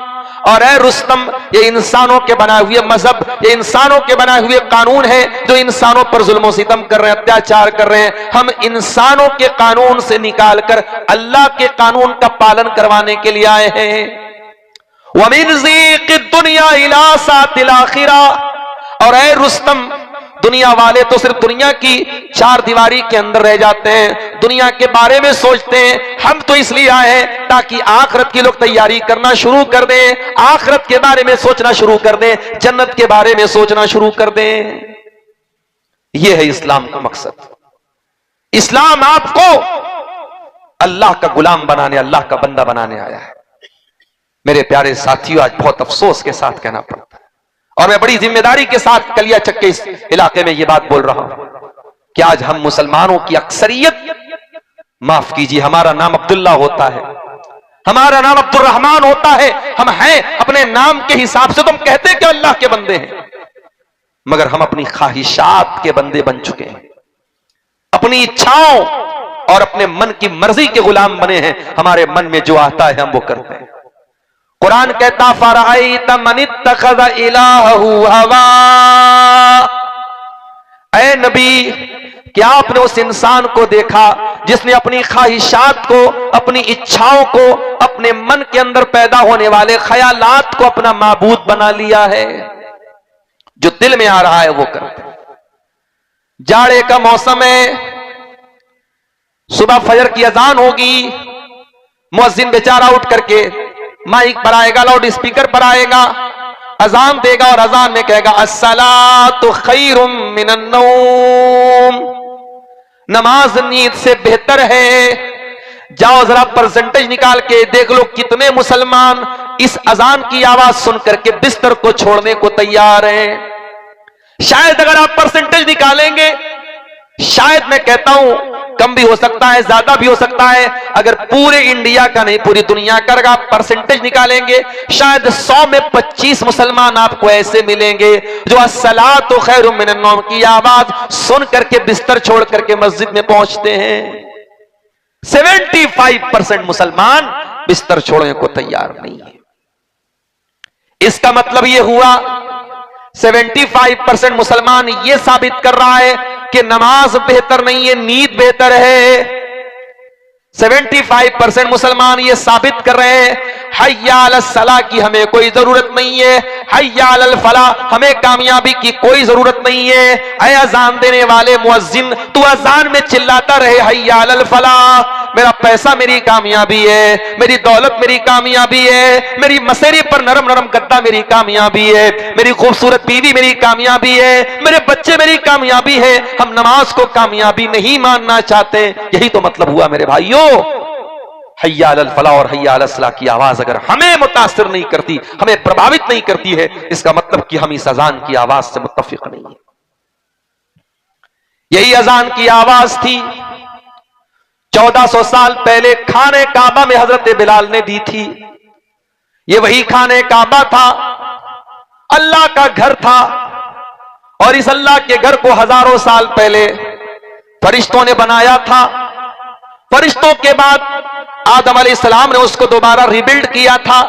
और ऐ रुस्तम, ये इंसानों के बनाए हुए मजहब, ये इंसानों के बनाए हुए कानून है जो इंसानों पर जुल्म सितम कर रहे हैं, अत्याचार कर रहे हैं। हम इंसानों के कानून से निकालकर अल्लाह के कानून का पालन करवाने के लिए आए हैं। वमिन ज़ीक़िद दुनिया इला सातिल आखिरा। और ऐ रुस्तम, दुनिया वाले तो सिर्फ दुनिया की 4 दीवारी के अंदर रह जाते हैं, दुनिया के बारे में सोचते हैं। हम तो इसलिए आए हैं ताकि आखिरत की लोग तैयारी करना शुरू कर दें, आखिरत के बारे में सोचना शुरू कर दें, जन्नत के बारे में सोचना शुरू कर दें। यह है इस्लाम का मकसद। इस्लाम आपको अल्लाह का गुलाम बनाने, अल्लाह का बंदा बनाने आया है। मेरे प्यारे साथियों, आज बहुत अफसोस के साथ कहना पड़ता है, और मैं बड़ी जिम्मेदारी के साथ कलिया चक के इस इलाके में यह बात बोल रहा हूं कि आज हम मुसलमानों की अक्सरियत, माफ कीजिए, हमारा नाम अब्दुल्ला होता है, हमारा नाम अब्दुल रहमान होता है, हम हैं अपने नाम के हिसाब से, तो हम कहते हैं कि अल्लाह के बंदे हैं, मगर हम अपनी ख्वाहिशात के बंदे बन चुके हैं, अपनी इच्छाओं और अपने मन की मर्जी के गुलाम बने हैं। हमारे मन में जो आता है हम वो करते हैं। कुरान कहता, फराइत मन इत्तखज़ इलाहहु हवा। ऐ नबी, क्या आपने उस इंसान को देखा जिसने अपनी ख्वाहिशात को, अपनी इच्छाओं को, अपने मन के अंदर पैदा होने वाले ख्यालात को अपना माबूद बना लिया है? जो दिल में आ रहा है वो करते हैं। जाड़े का मौसम है, सुबह फजर की अजान होगी, मुअज्जिन बेचारा उठ करके माइक पर आएगा, लाउड स्पीकर पर आएगा, अजान देगा और अजान में कहेगा, अस्सलातु खैरुम मिनन नौम। नमाज नींद से बेहतर है। जाओ जरा परसेंटेज निकाल के देख लो कितने मुसलमान इस अजान की आवाज सुन करके बिस्तर को छोड़ने को तैयार हैं। शायद अगर आप परसेंटेज निकालेंगे, शायद मैं कहता हूं कम भी हो सकता है, ज्यादा भी हो सकता है, अगर पूरे इंडिया का नहीं पूरी दुनिया का अगर आप परसेंटेज निकालेंगे, शायद 100 में 25 मुसलमान आपको ऐसे मिलेंगे जो अस्सलातु खैरुम मिनन नौम की आवाज सुन करके बिस्तर छोड़ करके मस्जिद में पहुंचते हैं। 75% मुसलमान बिस्तर छोड़ने को तैयार नहीं है। इसका मतलब यह हुआ 75% मुसलमान यह साबित कर रहा है कि नमाज बेहतर नहीं है, नींद बेहतर है। 75% मुसलमान ये साबित कर रहे हैं हय्या अलस सलाह की हमें कोई जरूरत नहीं है, हय्या अलल फलाह हमें कामयाबी की कोई जरूरत नहीं है। ऐ अजान देने वाले मुअज्जिन, तू अजान में चिल्लाता रहे हय्या अलल फलाह, मेरा पैसा मेरी कामयाबी है, मेरी दौलत मेरी कामयाबी है, मेरी मसेरी पर नरम नरम गद्दा मेरी कामयाबी है, मेरी खूबसूरत बीवी मेरी कामयाबी है, मेरे बच्चे मेरी कामयाबी है। हम नमाज को कामयाबी नहीं मानना चाहते। यही तो मतलब हुआ मेरे भाइयों। हय्या अलल फलाह और हय्या अलस सलाह की आवाज अगर हमें मुतासिर नहीं करती, हमें प्रभावित नहीं करती है, इसका मतलब कि हम इस अजान की आवाज से मुत्तफिक नहीं है। यही अजान की आवाज थी 1400 साल पहले खाने काबा में हजरत बिलाल ने दी थी। ये वही खाने काबा था अल्लाह का घर था और इस अल्लाह के घर को हजारों साल पहले फरिश्तों ने बनाया था। फरिश्तों के बाद आदम अलैहिस्सलाम ने उसको दोबारा रिबिल्ड किया था,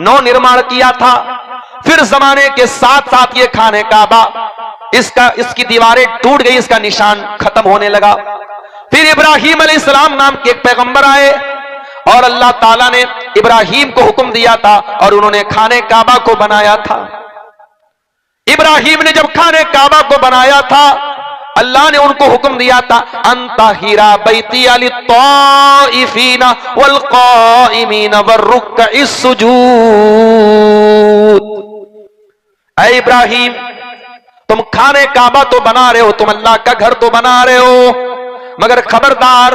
नव निर्माण किया था। फिर जमाने के साथ साथ ये खाने काबा, इसकी दीवारें टूट गई, इसका निशान खत्म होने लगा। फिर इब्राहिम अलैहिस्सलाम नाम के एक पैगंबर आए और अल्लाह ताला ने इब्राहिम को हुक्म दिया था और उन्होंने खाने काबा को बनाया था। इब्राहिम ने जब खाने काबा को बनाया था, अल्लाह ने उनको हुक्म दिया था अंताहिरा बैती लित्ताइफीना वल काइमीना वर्रुक्इस सुजूद। ऐ इब्राहिम, तुम खाने काबा तो बना रहे हो, तुम अल्लाह का घर तो बना रहे हो, मगर खबरदार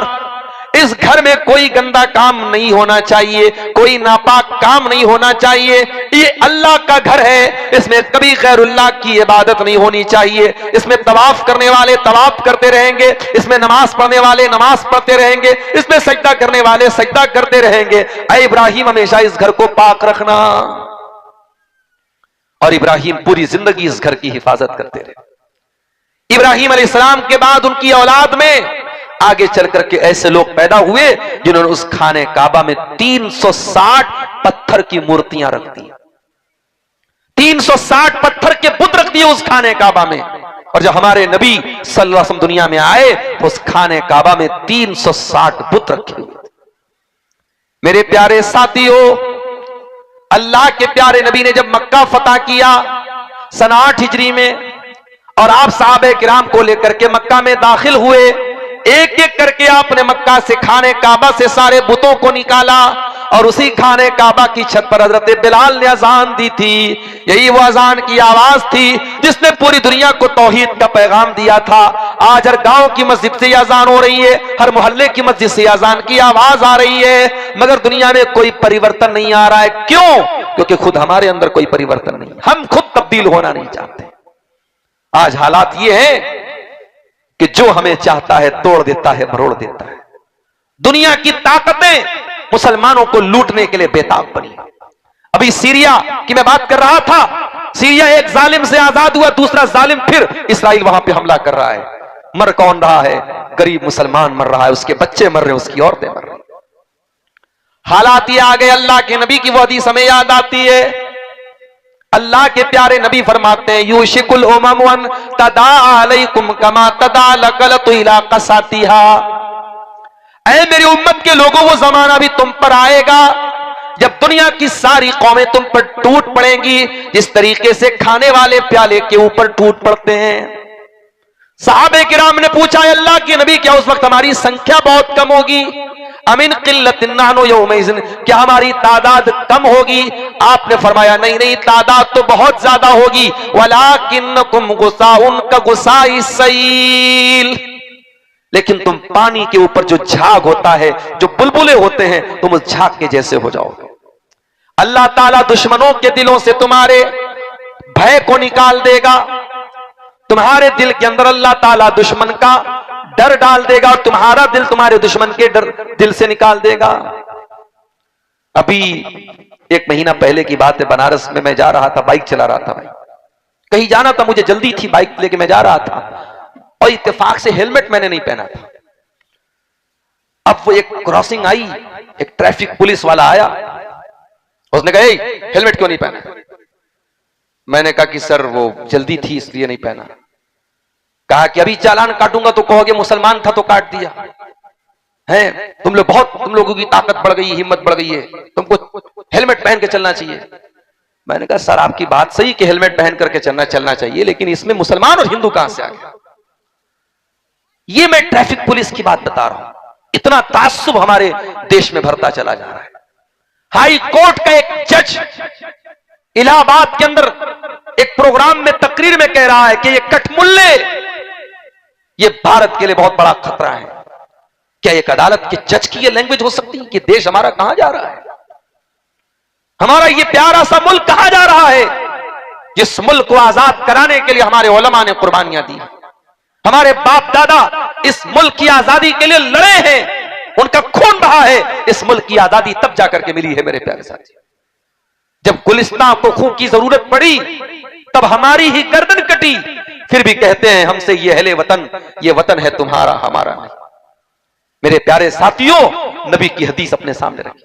इस घर में कोई गंदा काम नहीं होना चाहिए, कोई नापाक काम नहीं होना चाहिए। ये अल्लाह का घर है, इसमें कभी गैरुल्लाह की इबादत नहीं होनी चाहिए। इसमें तवाफ करने वाले तवाफ करते रहेंगे, इसमें नमाज पढ़ने वाले नमाज पढ़ते रहेंगे, इसमें सजदा करने वाले सजदा करते रहेंगे। ऐ इब्राहिम, हमेशा इस घर को पाक रखना। और इब्राहिम पूरी जिंदगी इस घर की हिफाजत करते रहे। इब्राहिम अलैहिस्सलाम के बाद उनकी औलाद में आगे चल करके ऐसे लोग पैदा हुए जिन्होंने उस खाने काबा में 360 पत्थर की मूर्तियां रख दी। 360 पत्थर के बुत रख दिए उस खाने काबा में। और जब हमारे नबी सल्लल्लाहु अलैहि वसल्लम दुनिया में आए तो उस खाने काबा में 360 बुत रखे हुए थे। मेरे प्यारे साथियों, अल्लाह के प्यारे नबी ने जब मक्का फतह किया सन 8 हिजरी में, और आप सहाबे किराम को लेकर के मक्का में दाखिल हुए, एक एक करके आपने मक्का से खाने काबा से सारे बुतों को निकाला और उसी खाने काबा की छत पर हजरत बिलाल ने अजान दी थी। यही वो अजान की आवाज थी जिसने पूरी दुनिया को तौहीद का पैगाम दिया था। आज हर गांव की मस्जिद से अजान हो रही है, हर मोहल्ले की मस्जिद से अजान की आवाज आ रही है, मगर दुनिया में कोई परिवर्तन नहीं आ रहा है। क्यों? क्योंकि खुद हमारे अंदर कोई परिवर्तन नहीं, हम खुद तब्दील होना नहीं चाहते। आज हालात ये है कि जो हमें चाहता है तोड़ देता है, मरोड़ देता है। दुनिया की ताकतें मुसलमानों को लूटने के लिए बेताब बनी। अभी सीरिया की मैं बात कर रहा था, सीरिया एक जालिम से आजाद हुआ, दूसरा जालिम फिर इस्राइल वहां पे हमला कर रहा है। मर कौन रहा है? गरीब मुसलमान मर रहा है, उसके बच्चे मर रहे हैं, उसकी औरतें मर रही। हालात ये आ गए। अल्लाह के नबी की वो हदीस हमें याद आती है। अल्लाह के प्यारे नबी फरमाते हैं यूशिकुल उमम तदा अलैकुम कमा तदा लकलतु इला कसातिहा। ऐ मेरी उम्मत के लोगों, वो जमाना भी तुम पर आएगा जब दुनिया की सारी कौमें तुम पर टूट पड़ेंगी जिस तरीके से खाने वाले प्याले के ऊपर टूट पड़ते हैं। सहाबे किराम ने पूछा, अल्लाह के नबी, क्या उस वक्त हमारी संख्या बहुत कम होगी? अमिन किल्लतिन नहनु यौमइज़िन, क्या हमारी तादाद कम होगी? आपने फरमाया नहीं नहीं, तादाद तो बहुत ज्यादा होगी। वलाकिन्नकुम गुसाउन का गुसाई सैल, लेकिन तुम पानी के ऊपर जो झाग होता है, जो बुलबुले होते हैं, तुम उस झाग के जैसे हो जाओगे। अल्लाह ताला दुश्मनों के दिलों से तुम्हारे भय को निकाल देगा। तुम्हारे दिल के अंदर अल्लाह ताला दुश्मन का डर डाल देगा और तुम्हारा दिल तुम्हारे दुश्मन के दिल से निकाल देगा। अभी 1 महीना पहले की बात है, बनारस में मैं जा रहा था, बाइक चला रहा था भाई, कहीं जाना था, मुझे जल्दी थी, बाइक लेके मैं जा रहा था और इत्तेफाक से हेलमेट मैंने नहीं पहना था। अब वो एक क्रॉसिंग आई, एक ट्रैफिक पुलिस वाला आया, उसने कहा हेलमेट क्यों नहीं पहना? मैंने कहा कि सर वो जल्दी थी इसलिए नहीं पहना। कहा कि अभी चालान काटूंगा तो कहोगे मुसलमान था तो काट दिया है। तुम लोगों की ताकत बढ़ गई, हिम्मत बढ़ गई है, तुमको हेलमेट पहन के चलना चाहिए। मैंने कहा सर आपकी बात सही कि हेलमेट पहन करके चलना चाहिए, लेकिन इसमें मुसलमान और हिंदू कहां से आ गया? ये मैं ट्रैफिक पुलिस की बात बता रहा हूं। इतना ताज्जुब हमारे देश में भरता चला जा रहा है। हाई कोर्ट का एक जज इलाहाबाद के अंदर एक प्रोग्राम में तकरीर में कह रहा है कि ये कठमुल्ले, ये भारत के लिए बहुत बड़ा खतरा है। क्या एक अदालत के जज की ये लैंग्वेज हो सकती है कि देश हमारा कहां जा रहा है? हमारा ये प्यारा सा मुल्क कहां जा रहा है? जिस मुल्क को आजाद कराने के लिए हमारे उलमा ने कुर्बानियां दी, हमारे बाप दादा इस मुल्क की आजादी के लिए लड़े हैं, उनका खून बहा है। इस मुल्क की आजादी तब जाकर के मिली है मेरे प्यारे साथी, जब गुलिस्तान को खून की जरूरत पड़ी तब हमारी ही गर्दन कटी, फिर भी कहते हैं हमसे ये अहले वतन, ये वतन है तुम्हारा हमारा नहीं। मेरे प्यारे साथियों, नबी की हदीस अपने सामने रखी।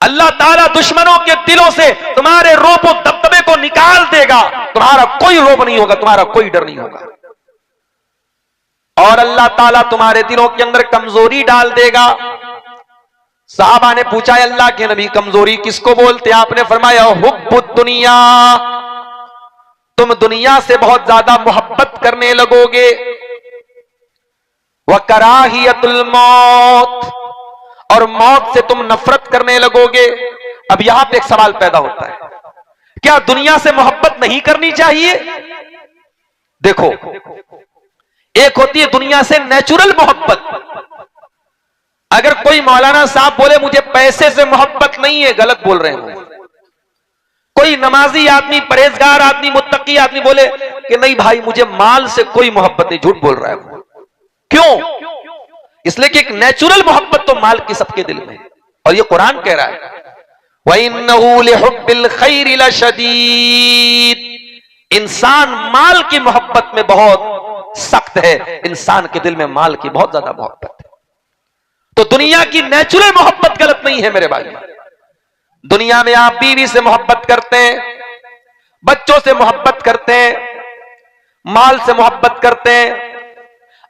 अल्लाह ताला दुश्मनों के दिलों से तुम्हारे रोब और दबदबे को निकाल देगा, तुम्हारा कोई रोब नहीं होगा, तुम्हारा कोई डर नहीं होगा। और अल्लाह ताला तुम्हारे दिलों के अंदर कमजोरी डाल देगा। साहबा ने पूछा, अल्लाह के नबी कमजोरी किसको बोलते हैं? आपने फरमाया हुब्बुद दुनिया, तुम दुनिया से बहुत ज्यादा मोहब्बत करने लगोगे। व कराहियतुल मौत, और मौत से तुम नफरत करने लगोगे। अब यहां पे एक सवाल पैदा होता है, क्या दुनिया से मोहब्बत नहीं करनी चाहिए? देखो, एक होती है दुनिया से नेचुरल मोहब्बत। अगर कोई मौलाना साहब बोले मुझे पैसे से मोहब्बत नहीं है, गलत बोल रहे हैं। कोई नमाजी आदमी, परहेजगार आदमी, मुत्तकी आदमी बोले कि नहीं भाई मुझे माल से कोई मोहब्बत नहीं, झूठ बोल रहा है। क्यों? इसलिए कि एक नेचुरल मोहब्बत तो माल की सबके दिल में, और ये कुरान कह रहा है वइन्नहु लिहुब्बिल खैरि लशदीद, इंसान माल की मोहब्बत में बहुत सख्त है, इंसान के दिल में माल की बहुत ज्यादा मोहब्बत है। तो दुनिया की नेचुरल मोहब्बत गलत नहीं है मेरे भाई। दुनिया में आप बीवी से मोहब्बत करते हैं, बच्चों से मोहब्बत करते हैं, माल से मोहब्बत करते हैं।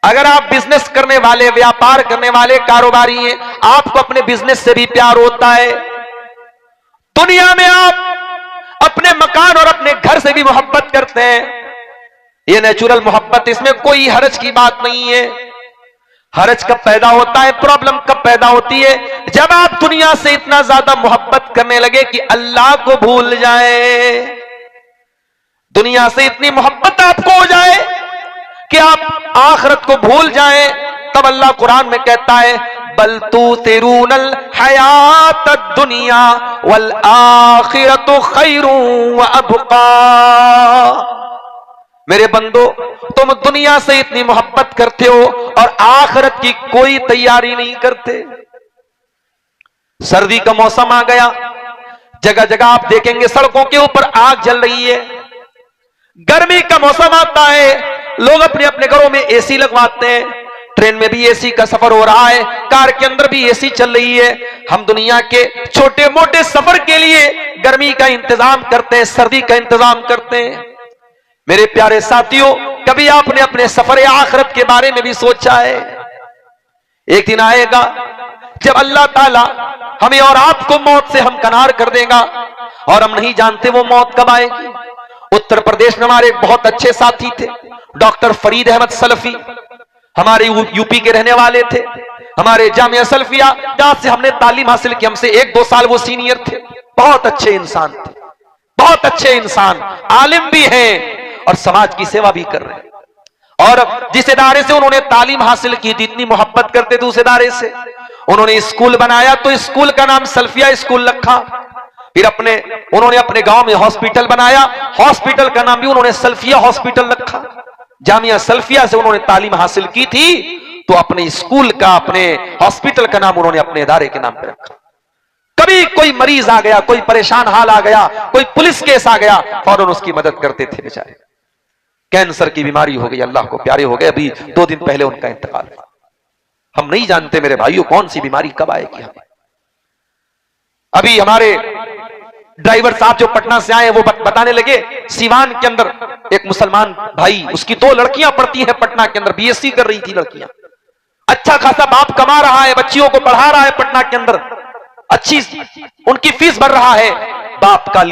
अगर आप बिजनेस करने वाले, व्यापार करने वाले कारोबारी हैं, आपको अपने बिजनेस से भी प्यार होता है। दुनिया में आप अपने मकान और अपने घर से भी मोहब्बत करते हैं। यह नेचुरल मोहब्बत, इसमें कोई हरज की बात नहीं है। हरज कब पैदा होता है, प्रॉब्लम कब पैदा होती है? जब आप दुनिया से इतना ज्यादा मोहब्बत करने लगे कि अल्लाह को भूल जाए। दुनिया से इतनी मोहब्बत आपको हो जाए कि आप आखिरत को भूल जाएं। तब अल्लाह कुरान में कहता है बल तुसिरूनल हयातद दुनिया वल आखिरतु खैरुन व अबका। मेरे बंदो, तुम दुनिया से इतनी मोहब्बत करते हो और आखिरत की कोई तैयारी नहीं करते। सर्दी का मौसम आ गया, जगह जगह आप देखेंगे सड़कों के ऊपर आग जल रही है। गर्मी का मौसम आता है, लोग अपने अपने घरों में एसी लगवाते हैं। ट्रेन में भी एसी का सफर हो रहा है, कार के अंदर भी एसी चल रही है। हम दुनिया के छोटे मोटे सफर के लिए गर्मी का इंतजाम करते हैं, सर्दी का इंतजाम करते हैं। मेरे प्यारे साथियों, कभी आपने अपने सफर आखिरत के बारे में भी सोचा है? एक दिन आएगा जब अल्लाह ताला हमें और आपको मौत से हमकनार कर देगा, और हम नहीं जानते वो मौत कब आएगी। उत्तर प्रदेश में हमारे एक बहुत अच्छे साथी थे, डॉक्टर फरीद अहमद सलफी, हमारे यूपी के रहने वाले थे। हमारे जामिया सल्फिया जहां से हमने तालीम हासिल की, हमसे 1-2 साल वो सीनियर थे। बहुत अच्छे इंसान थे, बहुत अच्छे इंसान, आलिम भी हैं और समाज की सेवा भी कर रहे हैं। और जिस इदारे से उन्होंने तालीम हासिल की थी, इतनी मोहब्बत करते थे उस इदारे से, उन्होंने स्कूल बनाया तो स्कूल का नाम सल्फिया स्कूल रखा। फिर उन्होंने अपने गांव में हॉस्पिटल बनाया, हॉस्पिटल का नाम भी उन्होंने सल्फिया हॉस्पिटल रखा। जामिया सल्फिया से उन्होंने तालीम हासिल की थी, तो अपने स्कूल का, अपने हॉस्पिटल का नाम उन्होंने अपने इदारे के नाम पर रखा। कभी कोई मरीज आ गया, कोई परेशान हाल आ गया, कोई पुलिस केस आ गया, फौरन उसकी मदद करते थे बेचारे। कैंसर की बीमारी हो गई, अल्लाह को प्यारे हो गए, अभी 2 दिन पहले उनका इंतकाल हुआ। हम नहीं जानते मेरे भाइयों कौन सी बीमारी कब आएगी हमें। अभी हमारे ड्राइवर साहब जो पटना से आए वो बताने लगे, सीवान के अंदर एक मुसलमान भाई, उसकी 2 लड़कियां पढ़ती हैं पटना के अंदर, बीएससी कर रही थी लड़कियां। अच्छा खासा बाप कमा रहा है, बच्चियों को पढ़ा रहा है पटना के अंदर, अच्छी उनकी फीस भर रहा है। बाप का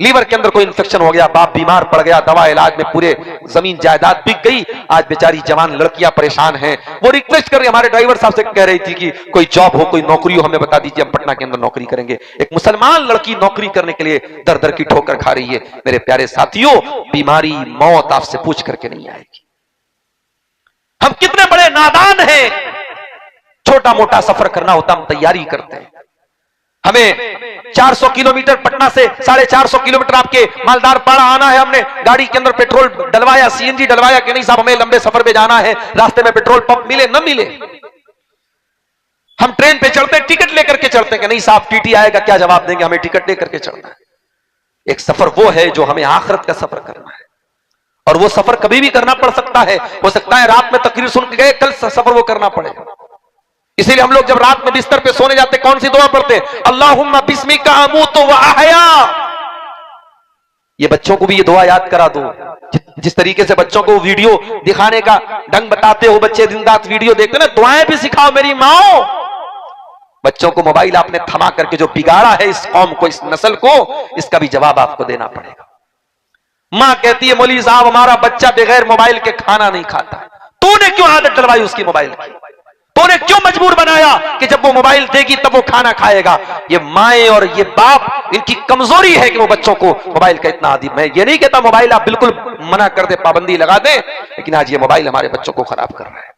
लीवर के अंदर कोई इंफेक्शन हो गया, बाप बीमार पड़ गया, दवा इलाज में पूरे जमीन जायदाद बिक गई। आज बेचारी जवान लड़कियां परेशान हैं। वो रिक्वेस्ट कर रही, हमारे ड्राइवर साहब से कह रही थी कि कोई जॉब हो, कोई नौकरी हो, हमें बता दीजिए, हम पटना के अंदर नौकरी करेंगे। एक मुसलमान लड़की नौकरी करने के लिए दर दर की ठोकर खा रही है। मेरे प्यारे साथियों, बीमारी, मौत आपसे पूछ करके नहीं आएगी। हम कितने बड़े नादान हैं, छोटा मोटा सफर करना होता हम तैयारी करते हैं। हमें 400 किलोमीटर पटना से 450 किलोमीटर आपके मालदार पाड़ा आना है, हमने गाड़ी के अंदर पेट्रोल डलवाया, सीएनजी डलवाया कि नहीं साहब हमें लंबे सफर पे जाना है, रास्ते में पेट्रोल पंप मिले न मिले। हम ट्रेन पे चढ़ते टिकट लेकर के चढ़ते हैं कि नहीं साहब टीटी आएगा क्या जवाब देंगे, हमें टिकट लेकर के चढ़ना है। एक सफर वो है जो हमें आखिरत का सफर करना है, और वो सफर कभी भी करना पड़ सकता है। हो सकता है रात में तकरीर सुन के गए, कल सफर वो करना पड़ेगा। इसीलिए हम लोग जब रात में बिस्तर पे सोने जाते कौन सी दुआ पढ़ते? अल्लाहुम्मा बिस्मिका अमूतु व अहया। ये बच्चों को भी ये दुआ याद करा दो। जिस तरीके से बच्चों को वीडियो दिखाने का ढंग बताते हो, बच्चे दिन रात वीडियो देखते ना, दुआएं भी सिखाओ मेरी माओ। बच्चों को मोबाइल आपने थमा करके जो बिगाड़ा है इस कौम को, इस नस्ल को, इसका भी जवाब आपको देना पड़ेगा। मां कहती है मौलवी साहब हमारा बच्चा बगैर मोबाइल के खाना नहीं खाता। तूने क्यों आदत डलवाई उसकी मोबाइल की? तूने क्यों मजबूर बनाया कि जब वो मोबाइल देगी तब वो खाना खाएगा? ये माएं और ये बाप, इनकी कमजोरी है कि वो बच्चों को मोबाइल का इतना आदी। मैं ये नहीं कहता मोबाइल आप बिल्कुल मना कर दे, पाबंदी लगा दे, लेकिन आज ये मोबाइल हमारे बच्चों को खराब कर रहा है।